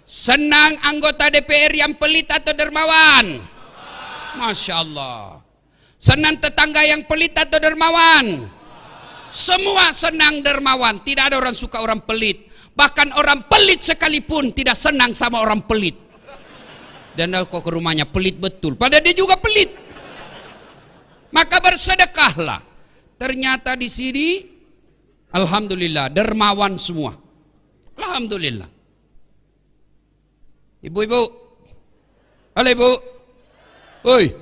B: Senang anggota DPR yang pelit atau dermawan? Masya Allah. Senang tetangga yang pelit atau dermawan? Semua senang dermawan. Tidak ada orang suka orang pelit. Bahkan orang pelit sekalipun tidak senang sama orang pelit. Dan kau ke rumahnya pelit betul. Padahal dia juga pelit. Maka bersedekahlah. Ternyata di sini, alhamdulillah, dermawan semua. Alhamdulillah. Ibu-ibu, halo ibu, oi,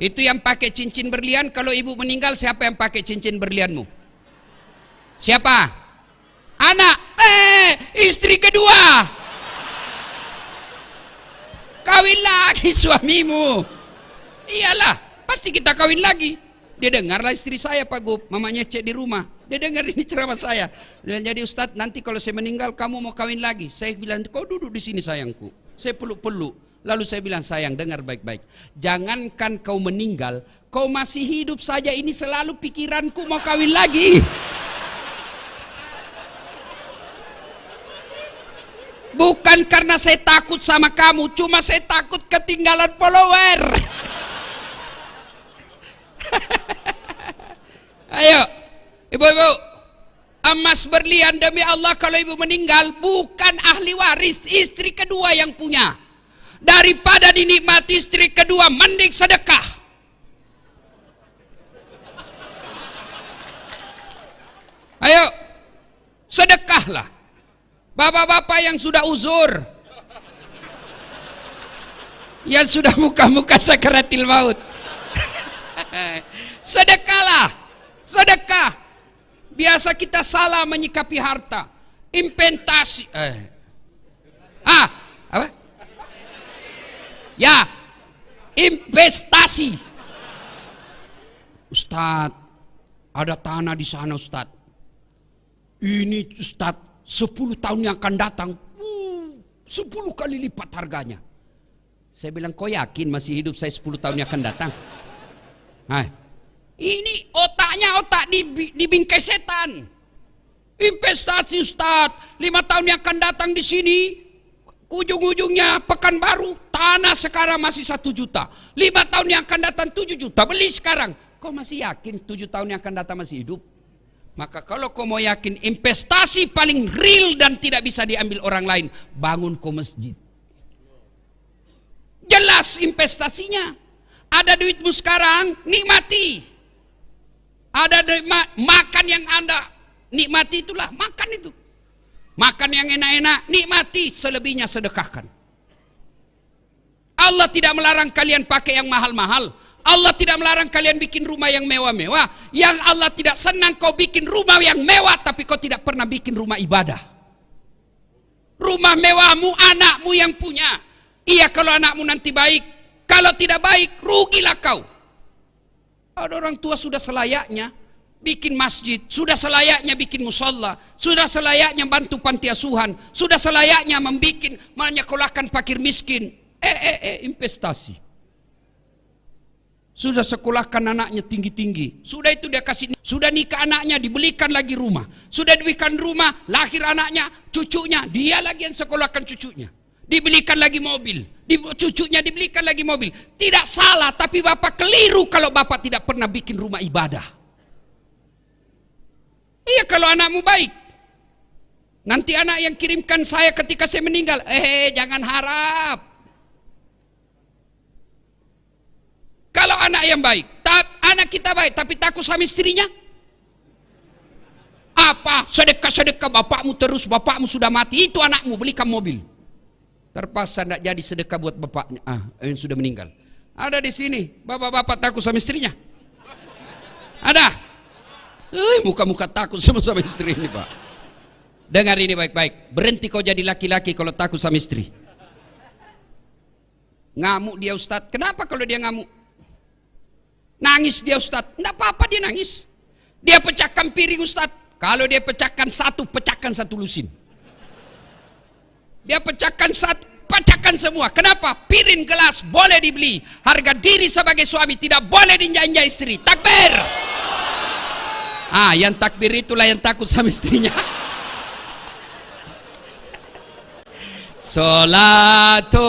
B: itu yang pakai cincin berlian. Kalau ibu meninggal, siapa yang pakai cincin berlianmu? Siapa? Anak. Istri kedua. Kawin lagi suamimu. Iyalah, pasti kita kawin lagi. Dia dengarlah istri saya Pak Gub, mamanya cek di rumah. Dia dengar ini ceramah saya. Dan jadi Ustadz, nanti kalau saya meninggal kamu mau kawin lagi. Saya bilang, kau duduk di sini sayangku. Saya peluk-peluk. Lalu saya bilang, sayang dengar baik-baik. Jangankan kau meninggal, kau masih hidup saja ini selalu pikiranku mau kawin lagi. Bukan karena saya takut sama kamu, cuma saya takut ketinggalan follower. Ayo, ibu-ibu, emas berlian demi Allah kalau ibu meninggal bukan ahli waris, istri kedua yang punya. Daripada dinikmati istri kedua, mending sedekah. Ayo, sedekahlah. Bapak-bapak yang sudah uzur, yang sudah muka-muka sakaratil maut, sedekahlah, sedekah. Biasa kita salah menyikapi harta, investasi, apa? Ya, investasi. Ustadz, ada tanah di sana Ustadz. Ini Ustadz, 10 tahun yang akan datang 10 kali lipat harganya. Saya bilang, kau yakin masih hidup saya 10 tahun yang akan datang? Nah, ini otaknya otak dibingkai setan. Investasi Ustadz, 5 tahun yang akan datang di sini, ujung-ujungnya Pekanbaru, tanah sekarang masih 1 juta. 5 tahun yang akan datang 7 juta, beli sekarang. Kau masih yakin 7 tahun yang akan datang masih hidup? Maka kalau kau mau yakin investasi paling real dan tidak bisa diambil orang lain, bangun kau masjid. Jelas investasinya. Ada duitmu sekarang, nikmati. Ada makan yang Anda nikmati, itulah makan itu. Makan yang enak-enak, nikmati, selebihnya sedekahkan. Allah tidak melarang kalian pakai yang mahal-mahal. Allah tidak melarang kalian bikin rumah yang mewah-mewah. Yang Allah tidak senang kau bikin rumah yang mewah tapi kau tidak pernah bikin rumah ibadah. Rumah mewahmu anakmu yang punya. Iya kalau anakmu nanti baik. Kalau tidak baik, rugilah kau. Ada orang tua sudah selayaknya bikin masjid, sudah selayaknya bikin musalla, sudah selayaknya bantu panti asuhan, sudah selayaknya menyekolahkan fakir miskin. Investasi. Sudah sekolahkan anaknya tinggi-tinggi. Sudah itu dia kasih, sudah nikah anaknya, dibelikan lagi rumah. Sudah dibelikan rumah, lahir anaknya, cucunya, dia lagi yang sekolahkan cucunya. Dibelikan lagi mobil, cucunya dibelikan lagi mobil. Tidak salah, tapi bapak keliru kalau bapak tidak pernah bikin rumah ibadah. Iya kalau anakmu baik. Nanti anak yang kirimkan saya ketika saya meninggal, jangan harap. Kalau anak yang baik, anak kita baik, tapi takut sama istrinya. Apa? Sedekah-sedekah bapakmu terus, bapakmu sudah mati, itu anakmu, belikan mobil. Terpaksa tidak jadi sedekah buat bapaknya, yang sudah meninggal. Ada di sini, bapak-bapak takut sama istrinya. Ada? Muka-muka takut sama istri ini Pak. Dengar ini baik-baik, berhenti kau jadi laki-laki kalau takut sama istri. Ngamuk dia Ustadz, kenapa kalau dia ngamuk? Nangis dia Ustadz, enggak apa-apa dia nangis. Dia pecahkan piring Ustadz, kalau dia pecahkan satu lusin. Dia pecahkan semua. Kenapa? Piring gelas boleh dibeli, harga diri sebagai suami tidak boleh dinjanja istri. Takbir. Yang takbir itulah yang takut sama istrinya. Salatullah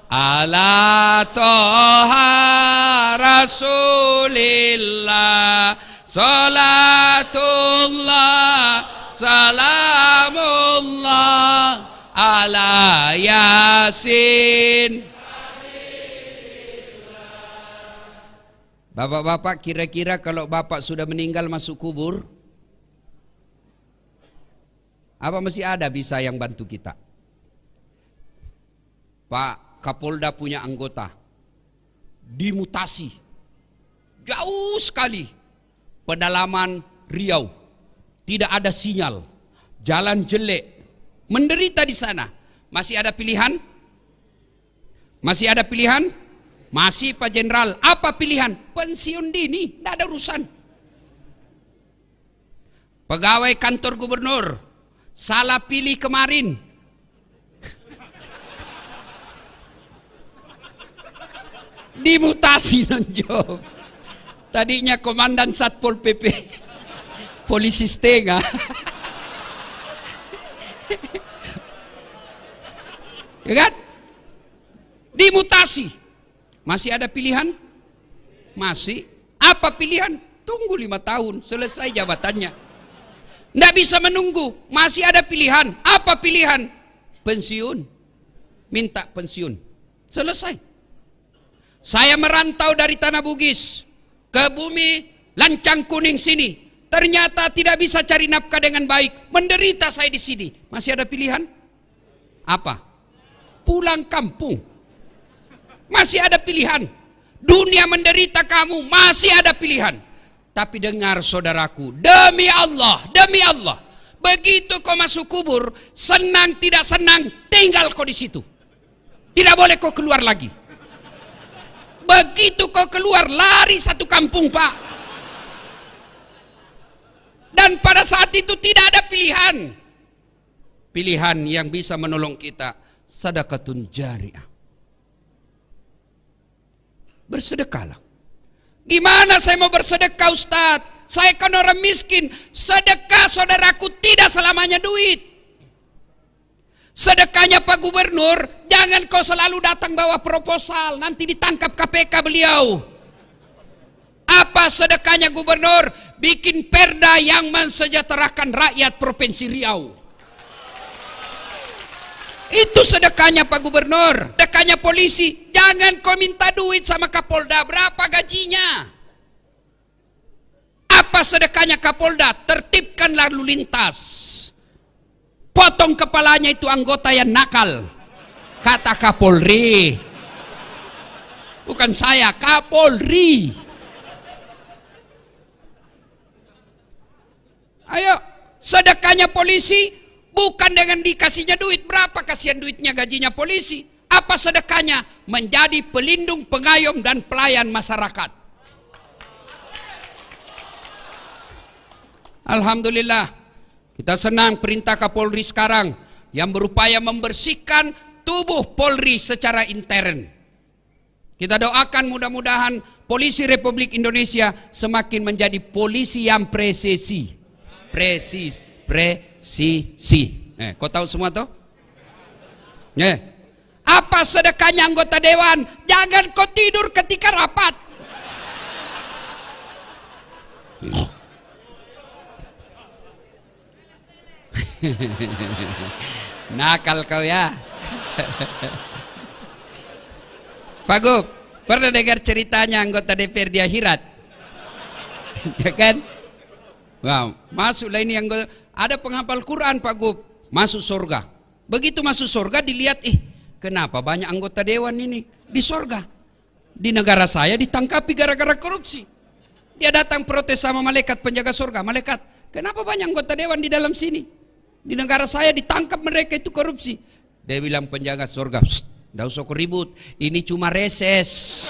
B: ala toha rasulillah, salatullah salamullah Yasin. Bapak-bapak, kira-kira kalau bapak sudah meninggal masuk kubur, apa masih ada bisa yang bantu kita? Pak Kapolda punya anggota dimutasi jauh sekali, pedalaman Riau, tidak ada sinyal, jalan jelek, menderita di sana. Masih ada pilihan? Masih ada pilihan? Masih Pak Jenderal. Apa pilihan? Pensiun dini, tidak ada urusan. Pegawai kantor gubernur salah pilih kemarin, dimutasi nonjok. Tadinya komandan Satpol PP, polisi setengah. Ya kan? Dimutasi. Masih ada pilihan? Masih. Apa pilihan? Tunggu 5 tahun selesai jabatannya. Tidak bisa menunggu. Masih ada pilihan. Apa pilihan? Pensiun. Minta pensiun. Selesai. Saya merantau dari Tanah Bugis ke bumi Lancang Kuning sini. Ternyata tidak bisa cari nafkah dengan baik. Menderita saya di sini. Masih ada pilihan? Apa? Pulang kampung. Masih ada pilihan. Dunia menderita kamu, masih ada pilihan. Tapi dengar saudaraku, demi Allah, begitu kau masuk kubur, senang tidak senang, tinggal kau di situ. Tidak boleh kau keluar lagi. Begitu kau keluar, lari satu kampung, Pak. Dan pada saat itu tidak ada pilihan. Pilihan yang bisa menolong kita, sedekatun jariyah. Bersedekahlah. Gimana saya mau bersedekah, Ustaz? Saya kan orang miskin. Sedekah saudaraku tidak selamanya duit. Sedekahnya Pak Gubernur, jangan kau selalu datang bawa proposal, nanti ditangkap KPK beliau. Apa sedekahnya Gubernur? Bikin perda yang mensejahterakan rakyat Provinsi Riau. Itu sedekahnya Pak Gubernur. Sedekahnya polisi, jangan kau minta duit sama Kapolda, berapa gajinya? Apa sedekahnya Kapolda? Tertibkan lalu lintas. Potong kepalanya itu anggota yang nakal. Kata Kapolri. Bukan saya, Kapolri. Ayo, sedekahnya polisi bukan dengan dikasihnya duit. Berapa kasihan duitnya gajinya polisi? Apa sedekahnya? Menjadi pelindung, pengayom dan pelayan masyarakat. Alhamdulillah, kita senang perintah Kapolri sekarang yang berupaya membersihkan tubuh Polri secara intern. Kita doakan mudah-mudahan polisi Republik Indonesia semakin menjadi polisi yang presisi. Kau tahu semua toh? Apa sedekahnya anggota dewan? Jangan kau tidur ketika rapat. Nakal kau ya. Pak Gub, pernah dengar ceritanya anggota DPR di akhirat? Ya kan? Wow, masuklah ini yang ada penghafal Quran Pak Gub, masuk surga. Begitu masuk surga dilihat, kenapa banyak anggota dewan ini di surga? Di negara saya ditangkapi gara-gara korupsi. Dia datang protes sama malaikat penjaga surga. Malaikat, kenapa banyak anggota dewan di dalam sini? Di negara saya ditangkap mereka itu korupsi. Dia bilang penjaga surga, tidak usah kau ribut, ini cuma reses.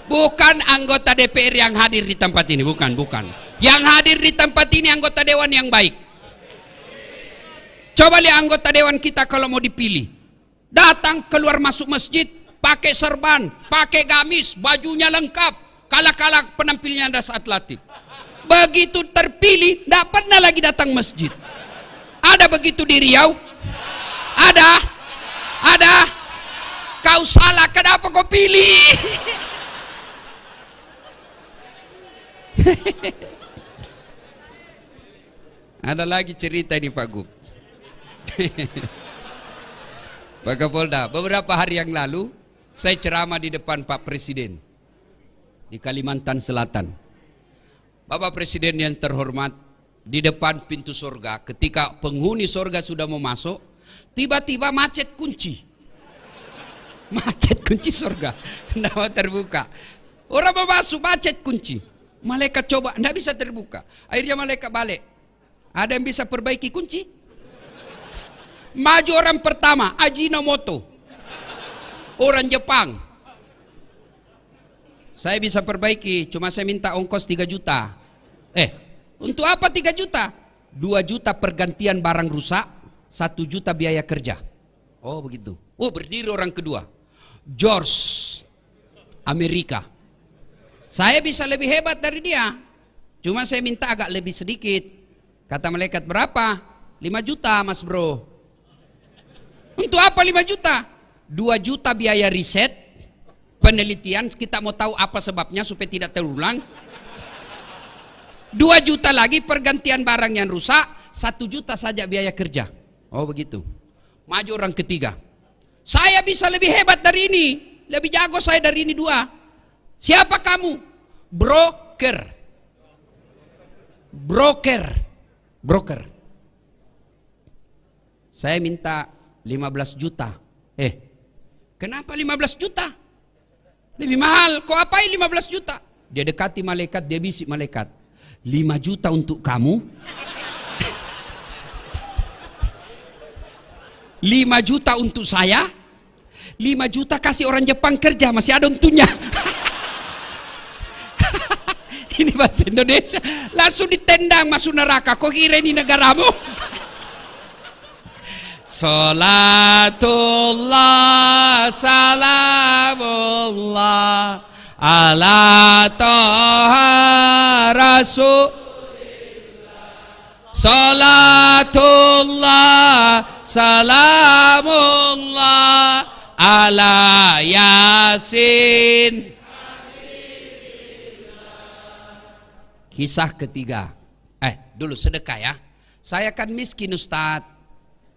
B: Bukan anggota DPR yang hadir di tempat ini, bukan. Yang hadir di tempat ini anggota dewan yang baik. Coba lihat anggota dewan kita kalau mau dipilih. Datang keluar masuk masjid, pakai serban, pakai gamis, bajunya lengkap. Kala-kala penampilannya ada saat latih. Begitu terpilih, tidak pernah lagi datang masjid. Ada begitu di Riau? Ada. Kau salah, kenapa kau pilih? Ada lagi cerita di Pak Gub. Pak Kapolda, beberapa hari yang lalu saya ceramah di depan Pak Presiden di Kalimantan Selatan. Bapak Presiden yang terhormat, di depan pintu surga, ketika penghuni surga sudah mau masuk, tiba-tiba macet kunci. Macet kunci surga, tidak mau terbuka. Orang mau masuk, macet kunci. Malaikat coba, tidak bisa terbuka. Akhirnya malaikat balik. Ada yang bisa perbaiki kunci? Maju orang pertama, Ajinomoto, orang Jepang. Saya bisa perbaiki, cuma saya minta ongkos 3 juta. Untuk apa 3 juta? 2 juta pergantian barang rusak, 1 juta biaya kerja. Oh begitu. Oh, berdiri orang kedua, George, Amerika. Saya bisa lebih hebat dari dia, cuma saya minta agak lebih sedikit. Kata malaikat, berapa? 5 juta mas bro. Untuk apa 5 juta? 2 juta biaya riset, penelitian, kita mau tahu apa sebabnya supaya tidak terulang. 2 juta lagi pergantian barang yang rusak, 1 juta saja biaya kerja. Oh begitu. Maju orang ketiga. Saya bisa lebih hebat dari ini, lebih jago saya dari ini 2. Siapa kamu? Broker. Saya minta 15 juta. Kenapa 15 juta? Lebih mahal. Kok apain 15 juta? Dia dekati malaikat, dia bisik malaikat. 5 juta untuk kamu. 5 juta untuk saya. 5 juta kasih orang Jepang kerja, masih ada untungnya. Ini bahasa Indonesia, langsung ditendang masuk neraka. Kok kira ini negaramu? Salatullah salamullah ala toha rasul. Salatullah salamullah ala yasin. Kisah ketiga. Dulu sedekah ya. Saya kan miskin Ustadz.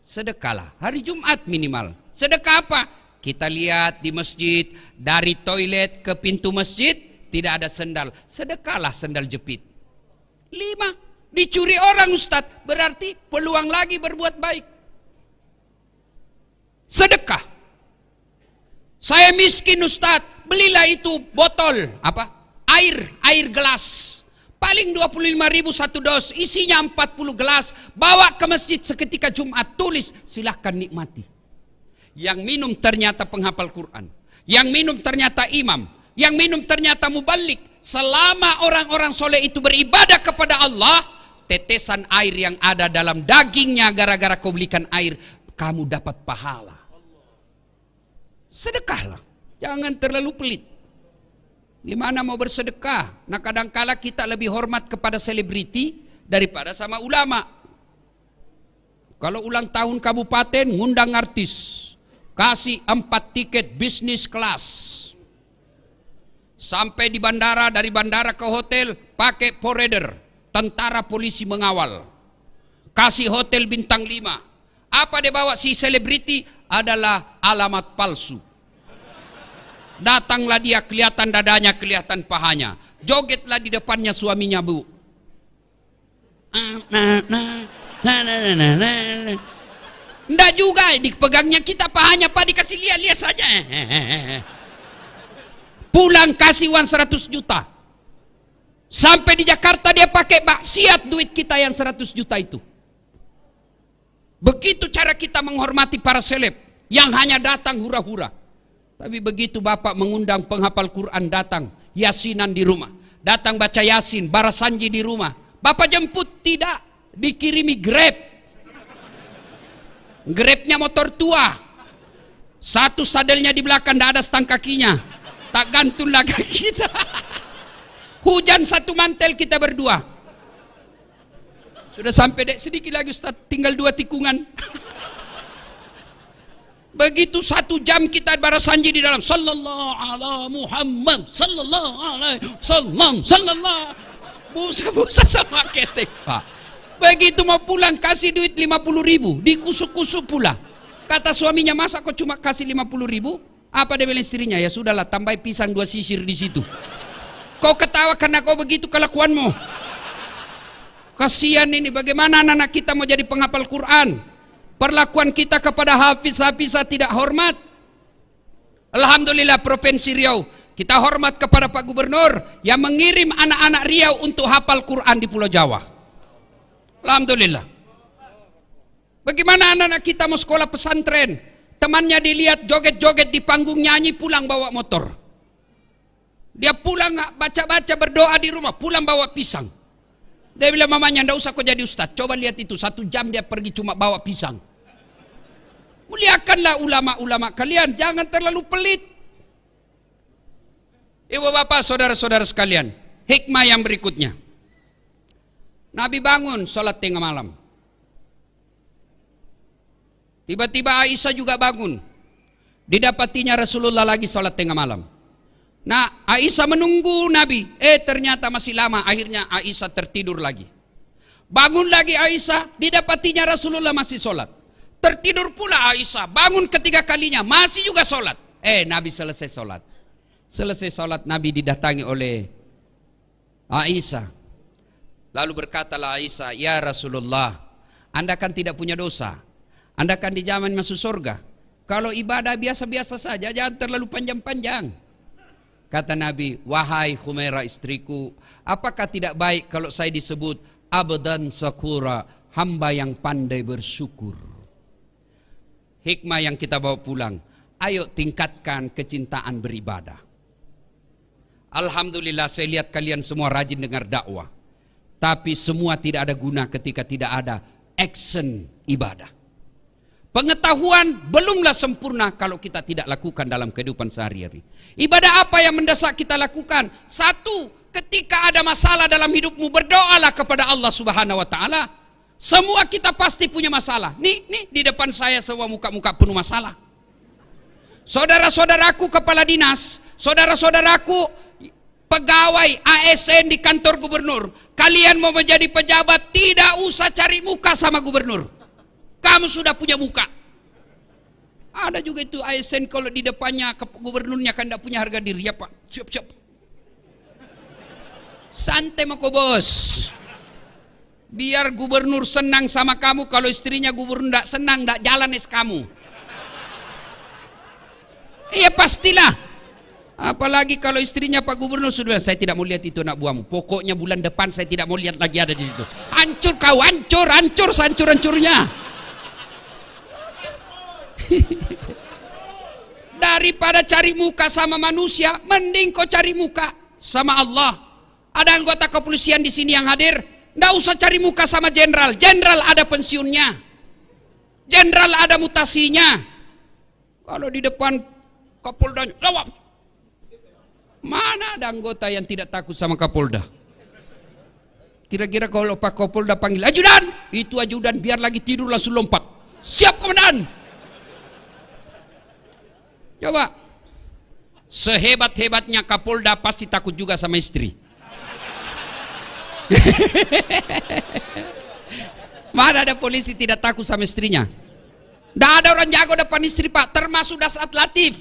B: Sedekahlah. Hari Jumat minimal. Sedekah apa? Kita lihat di masjid, dari toilet ke pintu masjid tidak ada sendal. Sedekahlah sendal jepit. 5. Dicuri orang Ustadz. Berarti peluang lagi berbuat baik. Sedekah. Saya miskin Ustadz. Belilah itu botol. Apa? Air gelas. Paling 25.000 satu dos, isinya 40 gelas, bawa ke masjid seketika Jumat, tulis, silahkan nikmati. Yang minum ternyata penghafal Quran, yang minum ternyata imam, yang minum ternyata mubalik. Selama orang-orang soleh itu beribadah kepada Allah, tetesan air yang ada dalam dagingnya gara-gara kau belikan air, kamu dapat pahala. Sedekahlah, jangan terlalu pelit. Gimana mau bersedekah? Nah kadangkala kita lebih hormat kepada selebriti daripada sama ulama. Kalau ulang tahun kabupaten ngundang artis, kasih 4 tiket bisnis kelas. Sampai di bandara, dari bandara ke hotel pakai forerunner, tentara polisi mengawal. Kasih hotel bintang 5. Apa dia bawa si selebriti? Adalah alamat palsu. Datanglah dia, kelihatan dadanya, kelihatan pahanya. Jogetlah di depannya suaminya, bu. Nggak juga, dipegangnya kita pahanya, Pak, dikasih lihat-lihat saja. Pulang kasih uang 100 juta. Sampai di Jakarta dia pakai maksiat duit kita yang 100 juta itu. Begitu cara kita menghormati para seleb yang hanya datang hura-hura. Tapi begitu Bapak mengundang penghafal Quran datang, yasinan di rumah, datang baca yasin, barasanji di rumah, Bapak jemput, tidak, dikirimi Grab. Grabnya motor tua, satu sadelnya di belakang, tidak ada stang kakinya, tak gantung lagi kita. Hujan satu mantel kita berdua. Sudah sampai dek, sedikit lagi Ustaz, tinggal 2 tikungan. Begitu 1 jam kita barasanji di dalam, sallallahu ala Muhammad, sallallahu alaihi wasallam, sallallahu, busa-busa sama ketek, Pak. Begitu mau pulang kasih duit 50.000, dikusuk-kusuk pula. Kata suaminya, masa kok cuma kasih 50.000? Apa dia bilang istrinya? Ya sudahlah, tambah pisang 2 sisir di situ. Kau ketawa karena kau begitu kelakuanmu. Kasihan ini, bagaimana anak-anak kita mau jadi penghafal Quran? Perlakuan kita kepada hafiz-hafizah tidak hormat. Alhamdulillah Provinsi Riau, kita hormat kepada Pak Gubernur yang mengirim anak-anak Riau untuk hafal Quran di Pulau Jawa. Alhamdulillah. Bagaimana anak-anak kita mau sekolah pesantren, temannya dilihat joget-joget di panggung nyanyi, pulang bawa motor. Dia pulang nggak baca-baca berdoa di rumah, pulang bawa pisang. Dia bilang mamanya, ndak usah kau jadi ustaz. Coba lihat itu, 1 jam dia pergi cuma bawa pisang. Muliakanlah ulama-ulama kalian, jangan terlalu pelit. Ibu bapak, saudara-saudara sekalian, hikmah yang berikutnya. Nabi bangun sholat tengah malam. Tiba-tiba Aisyah juga bangun. Didapatinya Rasulullah lagi sholat tengah malam. Nah, Aisyah menunggu Nabi. Ternyata masih lama. Akhirnya Aisyah tertidur lagi. Bangun lagi Aisyah. Didapatinya Rasulullah masih sholat. Tertidur pula Aisyah. Bangun ketiga kalinya. Masih juga sholat. Nabi selesai sholat. Selesai sholat Nabi didatangi oleh Aisyah. Lalu berkatalah Aisyah, ya Rasulullah, Anda kan tidak punya dosa. Anda kan dijamin masuk surga. Kalau ibadah biasa-biasa saja, jangan terlalu panjang-panjang. Kata Nabi, wahai Humairah istriku, apakah tidak baik kalau saya disebut abdan syakura, hamba yang pandai bersyukur? Hikmah yang kita bawa pulang, ayo tingkatkan kecintaan beribadah. Alhamdulillah saya lihat kalian semua rajin dengar dakwah. Tapi semua tidak ada guna ketika tidak ada action ibadah. Pengetahuan belumlah sempurna kalau kita tidak lakukan dalam kehidupan sehari-hari. Ibadah apa yang mendesak kita lakukan? 1, ketika ada masalah dalam hidupmu, berdoalah kepada Allah Subhanahu wa taala. Semua kita pasti punya masalah. Nih di depan saya semua muka-muka penuh masalah. Saudara-saudaraku kepala dinas, saudara-saudaraku pegawai ASN di kantor gubernur, kalian mau menjadi pejabat, tidak usah cari muka sama gubernur. Kamu sudah punya muka. Ada juga itu ASN kalau di depannya gubernurnya kan tidak punya harga diri. Ya Pak, siap-siap. Santai mako bos. Biar gubernur senang sama kamu. Kalau istrinya gubernur tidak senang, tidak jalan kamu. Iya pastilah. Apalagi kalau istrinya Pak Gubernur sudah, saya tidak mau lihat itu anak buahmu. Pokoknya bulan depan saya tidak mau lihat lagi ada di situ. Hancur kau, hancur sehancur-hancurnya. Daripada cari muka sama manusia, mending kau cari muka sama Allah. Ada anggota kepolisian di sini yang hadir, nggak usah cari muka sama jenderal. Jenderal ada pensiunnya, jenderal ada mutasinya. Kalau di depan Kapolda, jawab. Mana ada anggota yang tidak takut sama Kapolda? Kira-kira kalau Pak Kapolda panggil ajudan, itu ajudan biar lagi tidur langsung lompat. Siap komandan. Coba. Sehebat-hebatnya Kapolda pasti takut juga sama istri. Mana ada polisi tidak takut sama istrinya? Tidak ada orang jago depan istri Pak, termasuk Dasat Latif.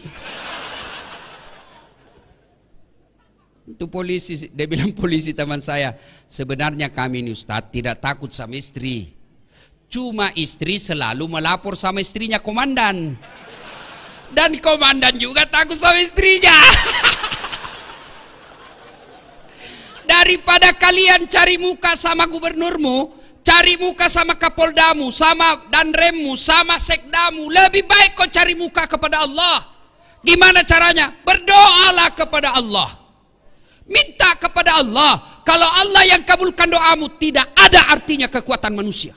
B: Itu polisi, dia bilang polisi teman saya, sebenarnya kami ini Ustadz tidak takut sama istri. Cuma istri selalu melapor sama istrinya komandan. Dan komandan juga takut sama istrinya. Daripada kalian cari muka sama gubernurmu, cari muka sama kapoldamu, sama danremmu, sama sekdamu, lebih baik kau cari muka kepada Allah. Gimana caranya? Berdoalah kepada Allah. Minta kepada Allah. Kalau Allah yang kabulkan doamu, tidak ada artinya kekuatan manusia.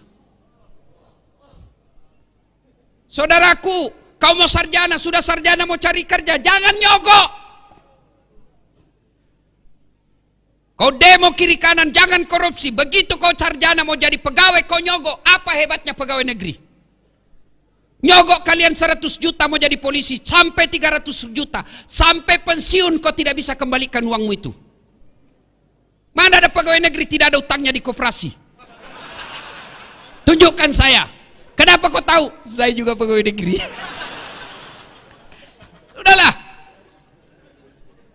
B: Saudaraku, kau mau sarjana, sudah sarjana mau cari kerja, jangan nyogok. Kau demo kiri kanan, jangan korupsi. Begitu kau sarjana mau jadi pegawai, kau nyogok. Apa hebatnya pegawai negeri? Nyogok kalian 100 juta mau jadi polisi, sampai 300 juta. Sampai pensiun kau tidak bisa kembalikan uangmu itu. Mana ada pegawai negeri tidak ada utangnya di koperasi? Tunjukkan saya. Kenapa kau tahu? Saya juga pegawai negeri. Udahlah.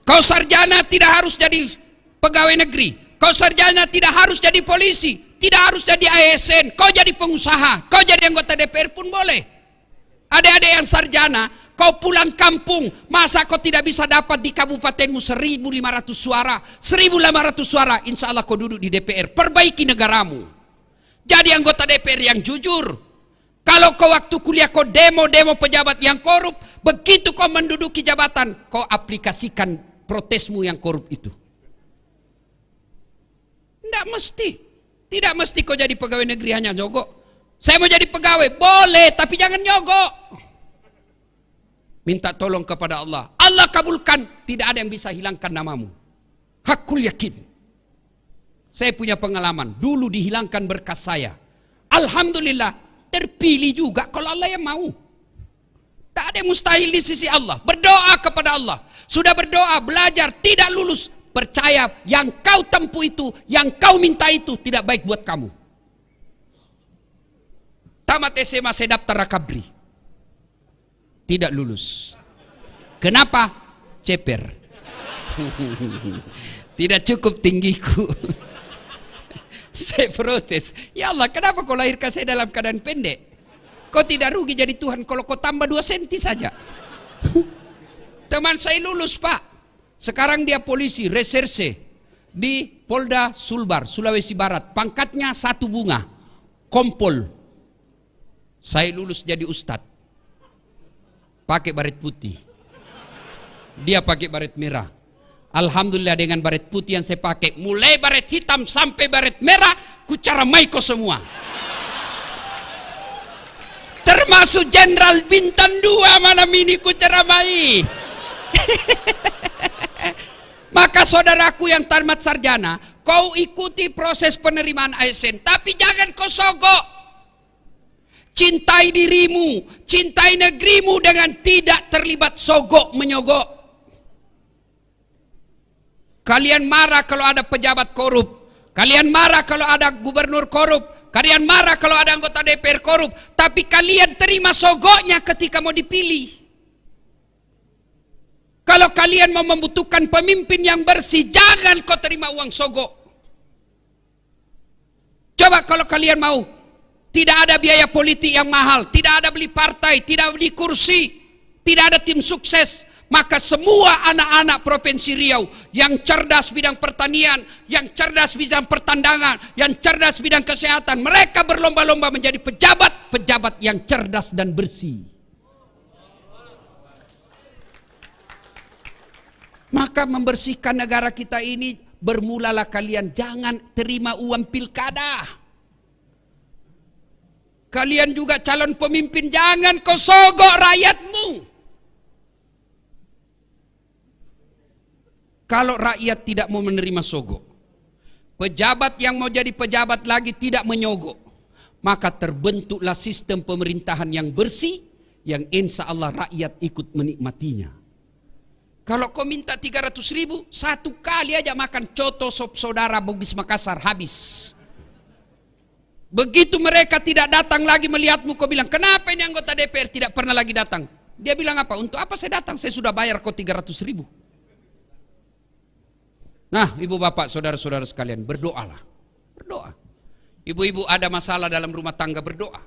B: Kau sarjana tidak harus jadi pegawai negeri. Kau sarjana tidak harus jadi polisi. Tidak harus jadi ASN. Kau jadi pengusaha. Kau jadi anggota DPR pun boleh. Adik-adik yang sarjana, kau pulang kampung, masa kau tidak bisa dapat di kabupatenmu 1.500 suara? 1.500 suara, insya Allah kau duduk di DPR. Perbaiki negaramu. Jadi anggota DPR yang jujur. Kalau kau waktu kuliah kau demo-demo pejabat yang korup, begitu kau menduduki jabatan, kau aplikasikan protesmu yang korup itu. Tidak mesti. Tidak mesti kau jadi pegawai negeri hanya nyogok. Saya mau jadi pegawai, boleh, tapi jangan nyogok. Minta tolong kepada Allah. Allah kabulkan, tidak ada yang bisa hilangkan namamu. Hakul yakin. Saya punya pengalaman, dulu dihilangkan berkas saya. Alhamdulillah, terpilih juga kalau Allah yang mau. Tak ada yang mustahil di sisi Allah. Berdoa kepada Allah. Sudah berdoa, belajar, tidak lulus. Percaya yang kau tempuh itu, yang kau minta itu tidak baik buat kamu. Tamat SMA saya daftar Rakabri. Tidak lulus. Kenapa? Ceper. Tidak cukup tinggiku. Saya protes. Ya Allah, kenapa kau lahirkan saya dalam keadaan pendek? Kau tidak rugi jadi Tuhan kalau kau tambah 2 senti saja. Teman saya lulus, Pak. Sekarang dia polisi reserse di Polda Sulbar, Sulawesi Barat. Pangkatnya 1 bunga, kompol. Saya lulus jadi ustadz. Pakai baret putih. Dia pakai baret merah. Alhamdulillah dengan baret putih yang saya pakai, mulai baret hitam sampai baret merah, ku caramai kau semua. Termasuk Jenderal Bintang 2 malam ini ku caramai. Maka saudaraku yang tamat sarjana, kau ikuti proses penerimaan ASN, tapi jangan kau sogok. Cintai dirimu, cintai negerimu dengan tidak terlibat sogok menyogok. Kalian marah kalau ada pejabat korup, kalian marah kalau ada gubernur korup, kalian marah kalau ada anggota DPR korup, tapi kalian terima sogoknya ketika mau dipilih. Kalau kalian mau membutuhkan pemimpin yang bersih, jangan kau terima uang sogok. Coba kalau kalian mau, tidak ada biaya politik yang mahal, tidak ada beli partai, tidak beli kursi, tidak ada tim sukses, maka semua anak-anak Provinsi Riau yang cerdas bidang pertanian, yang cerdas bidang pertandangan, yang cerdas bidang kesehatan, mereka berlomba-lomba menjadi pejabat-pejabat yang cerdas dan bersih. Maka membersihkan negara kita ini, bermulalah kalian jangan terima uang pilkada. Kalian juga calon pemimpin, jangan kau sogok rakyatmu. Kalau rakyat tidak mau menerima sogok, pejabat yang mau jadi pejabat lagi tidak menyogok, maka terbentuklah sistem pemerintahan yang bersih, yang insya Allah rakyat ikut menikmatinya. Kalau kau minta 300.000, 1 kali aja makan coto sop saudara Bugis Makassar, habis. Begitu mereka tidak datang lagi melihatmu, kau bilang, kenapa ini anggota DPR tidak pernah lagi datang? Dia bilang apa? Untuk apa saya datang? Saya sudah bayar kau 300.000. Nah, ibu bapak, saudara-saudara sekalian, berdoalah. Berdoa. Ibu-ibu ada masalah dalam rumah tangga, berdoa.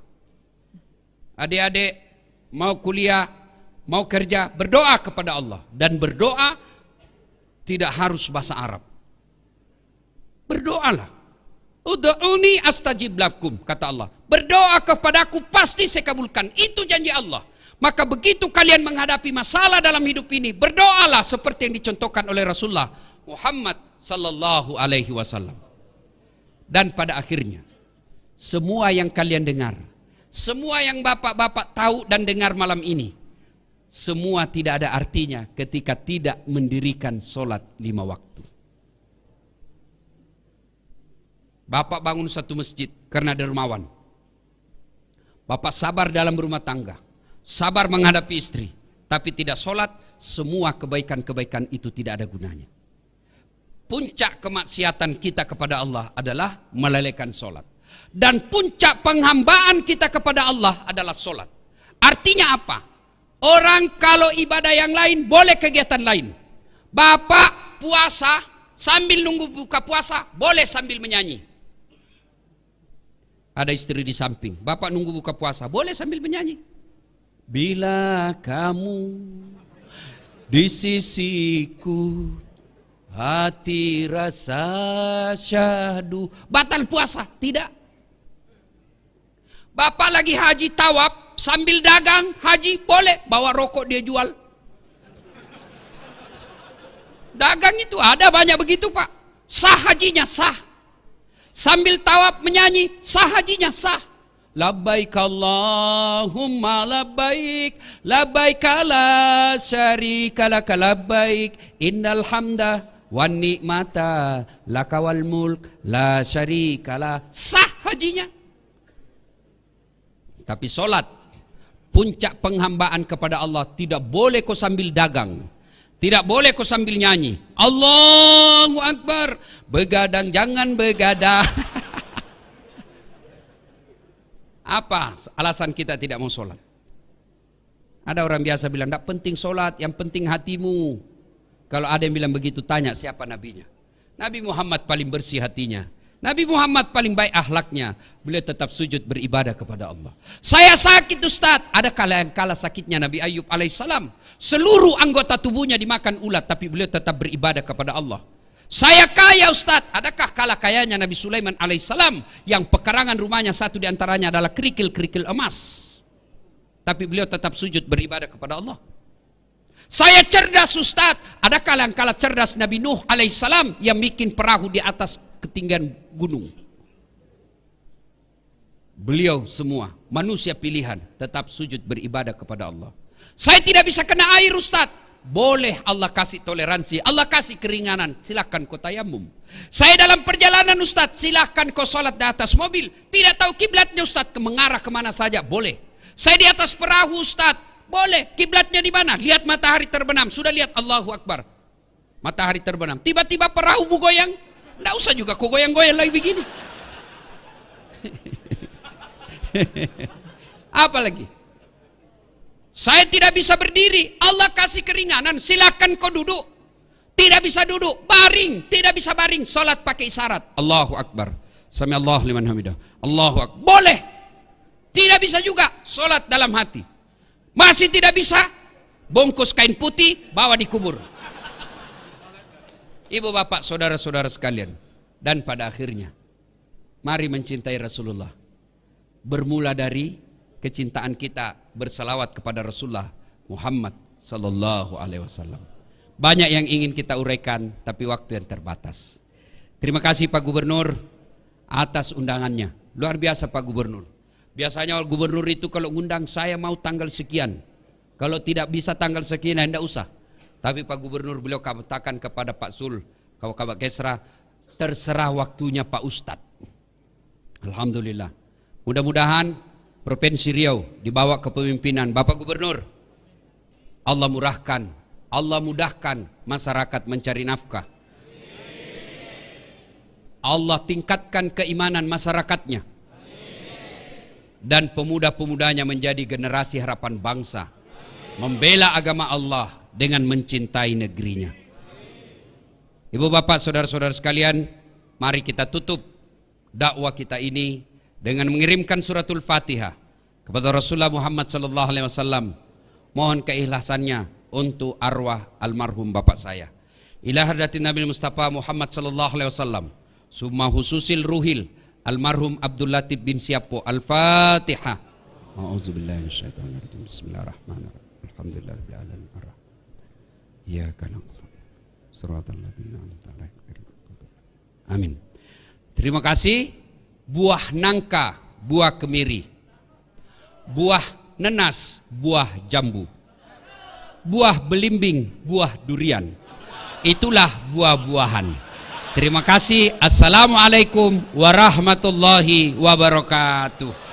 B: Adik-adik mau kuliah, mau kerja, berdoa kepada Allah. Dan berdoa tidak harus bahasa Arab. Berdoalah. Ud'uni astajib lakum, kata Allah. Berdoa kepadaku pasti saya kabulkan. Itu janji Allah. Maka begitu kalian menghadapi masalah dalam hidup ini, berdoalah seperti yang dicontohkan oleh Rasulullah Muhammad sallallahu alaihi wasallam. Dan pada akhirnya, semua yang kalian dengar, semua yang bapak-bapak tahu dan dengar malam ini, semua tidak ada artinya ketika tidak mendirikan sholat 5 waktu. Bapak bangun satu masjid karena dermawan. Bapak sabar dalam rumah tangga, sabar menghadapi istri, tapi tidak sholat, semua kebaikan-kebaikan itu tidak ada gunanya. Puncak kemaksiatan kita kepada Allah adalah melalaikan sholat. Dan puncak penghambaan kita kepada Allah adalah solat. Artinya apa? Orang kalau ibadah yang lain boleh kegiatan lain. Bapak puasa sambil nunggu buka puasa boleh sambil menyanyi. Ada istri di samping, bapak nunggu buka puasa boleh sambil menyanyi. Bila kamu di sisiku, hati rasa syahdu. Batal puasa? Tidak. Bapak lagi haji tawaf sambil dagang haji boleh, bawa rokok dia jual. Dagang itu ada banyak begitu pak. Sah hajinya, sah. Sambil tawaf menyanyi, sah hajinya, sah. Labbaik Allahumma labbaik, labbaik la syarika laka labbaik, innal hamda wan ni'mata laka wal mulk la syarika la. Sah hajinya. Tapi solat, puncak penghambaan kepada Allah, tidak boleh kau sambil dagang. Tidak boleh kau sambil nyanyi. Allahu Akbar. Begadang jangan begadang. Apa alasan kita tidak mau sholat? Ada orang biasa bilang, tidak penting sholat, yang penting hatimu. Kalau ada yang bilang begitu, tanya siapa nabinya. Nabi Muhammad paling bersih hatinya. Nabi Muhammad paling baik akhlaknya. Beliau tetap sujud beribadah kepada Allah. Saya sakit Ustaz. Ada kala sakitnya Nabi Ayub alaihissalam. Seluruh anggota tubuhnya dimakan ulat, tapi beliau tetap beribadah kepada Allah. Saya kaya Ustaz. Adakah kala kayanya Nabi Sulaiman alaihissalam, yang pekarangan rumahnya satu diantaranya adalah kerikil-kerikil emas, tapi beliau tetap sujud beribadah kepada Allah. Saya cerdas Ustaz. Adakah yang kala cerdas Nabi Nuh alaihissalam, yang bikin perahu di atas ketinggian gunung? Beliau semua manusia pilihan tetap sujud beribadah kepada Allah. Saya tidak bisa kena air Ustaz. Boleh, Allah kasih toleransi, Allah kasih keringanan, silakan kau tayamum. Saya dalam perjalanan Ustaz, silakan kau sholat di atas mobil. Tidak tahu kiblatnya Ustaz, mengarah kemana saja, boleh. Saya di atas perahu Ustaz, boleh. Kiblatnya di mana? Lihat matahari terbenam. Sudah lihat, Allahu Akbar, matahari terbenam. Tiba-tiba perahu goyang. Tidak usah juga kau goyang-goyang lagi begini. Apa lagi? Saya tidak bisa berdiri, Allah kasih keringanan, silakan kau duduk. Tidak bisa duduk, baring. Tidak bisa baring, sholat pakai isyarat. Allahu Akbar, sami Allah liman hamidah, Allahu Akbar. Boleh. Tidak bisa juga, sholat dalam hati. Masih tidak bisa, bungkus kain putih, bawa dikubur. Ibu bapak saudara-saudara sekalian, dan pada akhirnya mari mencintai Rasulullah. Bermula dari kecintaan kita bersalawat kepada Rasulullah Muhammad sallallahu alaihi wasallam. Banyak yang ingin kita uraikan, tapi waktu yang terbatas. Terima kasih Pak Gubernur atas undangannya. Luar biasa Pak Gubernur. Biasanya gubernur itu kalau ngundang, saya mau tanggal sekian. Kalau tidak bisa tanggal sekian, tidak usah. Tapi Pak Gubernur beliau katakan kepada Pak Sul, Kabak Kesra, terserah waktunya Pak Ustadz. Alhamdulillah. Mudah-mudahan Provinsi Riau dibawa kepemimpinan Bapak Gubernur. Allah mudahkan masyarakat mencari nafkah. Allah tingkatkan keimanan masyarakatnya. Dan pemuda-pemudanya menjadi generasi harapan bangsa. Membela agama Allah dengan mencintai negerinya. Ibu bapak saudara-saudara sekalian, mari kita tutup dakwah kita ini dengan mengirimkan suratul Fatihah kepada Rasulullah Muhammad sallallahu alaihi wasallam. Mohon keikhlasannya untuk arwah almarhum bapak saya. Ila hadratin Nabi Mustafa Muhammad sallallahu alaihi wasallam. Summa hususil ruhil almarhum Abdul Latif bin Siapo. Al-Fatihah. A'udzubillahi minasyaitonir rajim. Bismillahirrahmanirrahim. Alhamdulillahirabbil alamin. Iyyaka na'budu shiratal ladzina an'amta alaihim. Amin. Terima kasih. Buah nangka, buah kemiri, buah nenas, buah jambu, buah belimbing, buah durian. Itulah buah-buahan. Terima kasih. Assalamualaikum warahmatullahi wabarakatuh.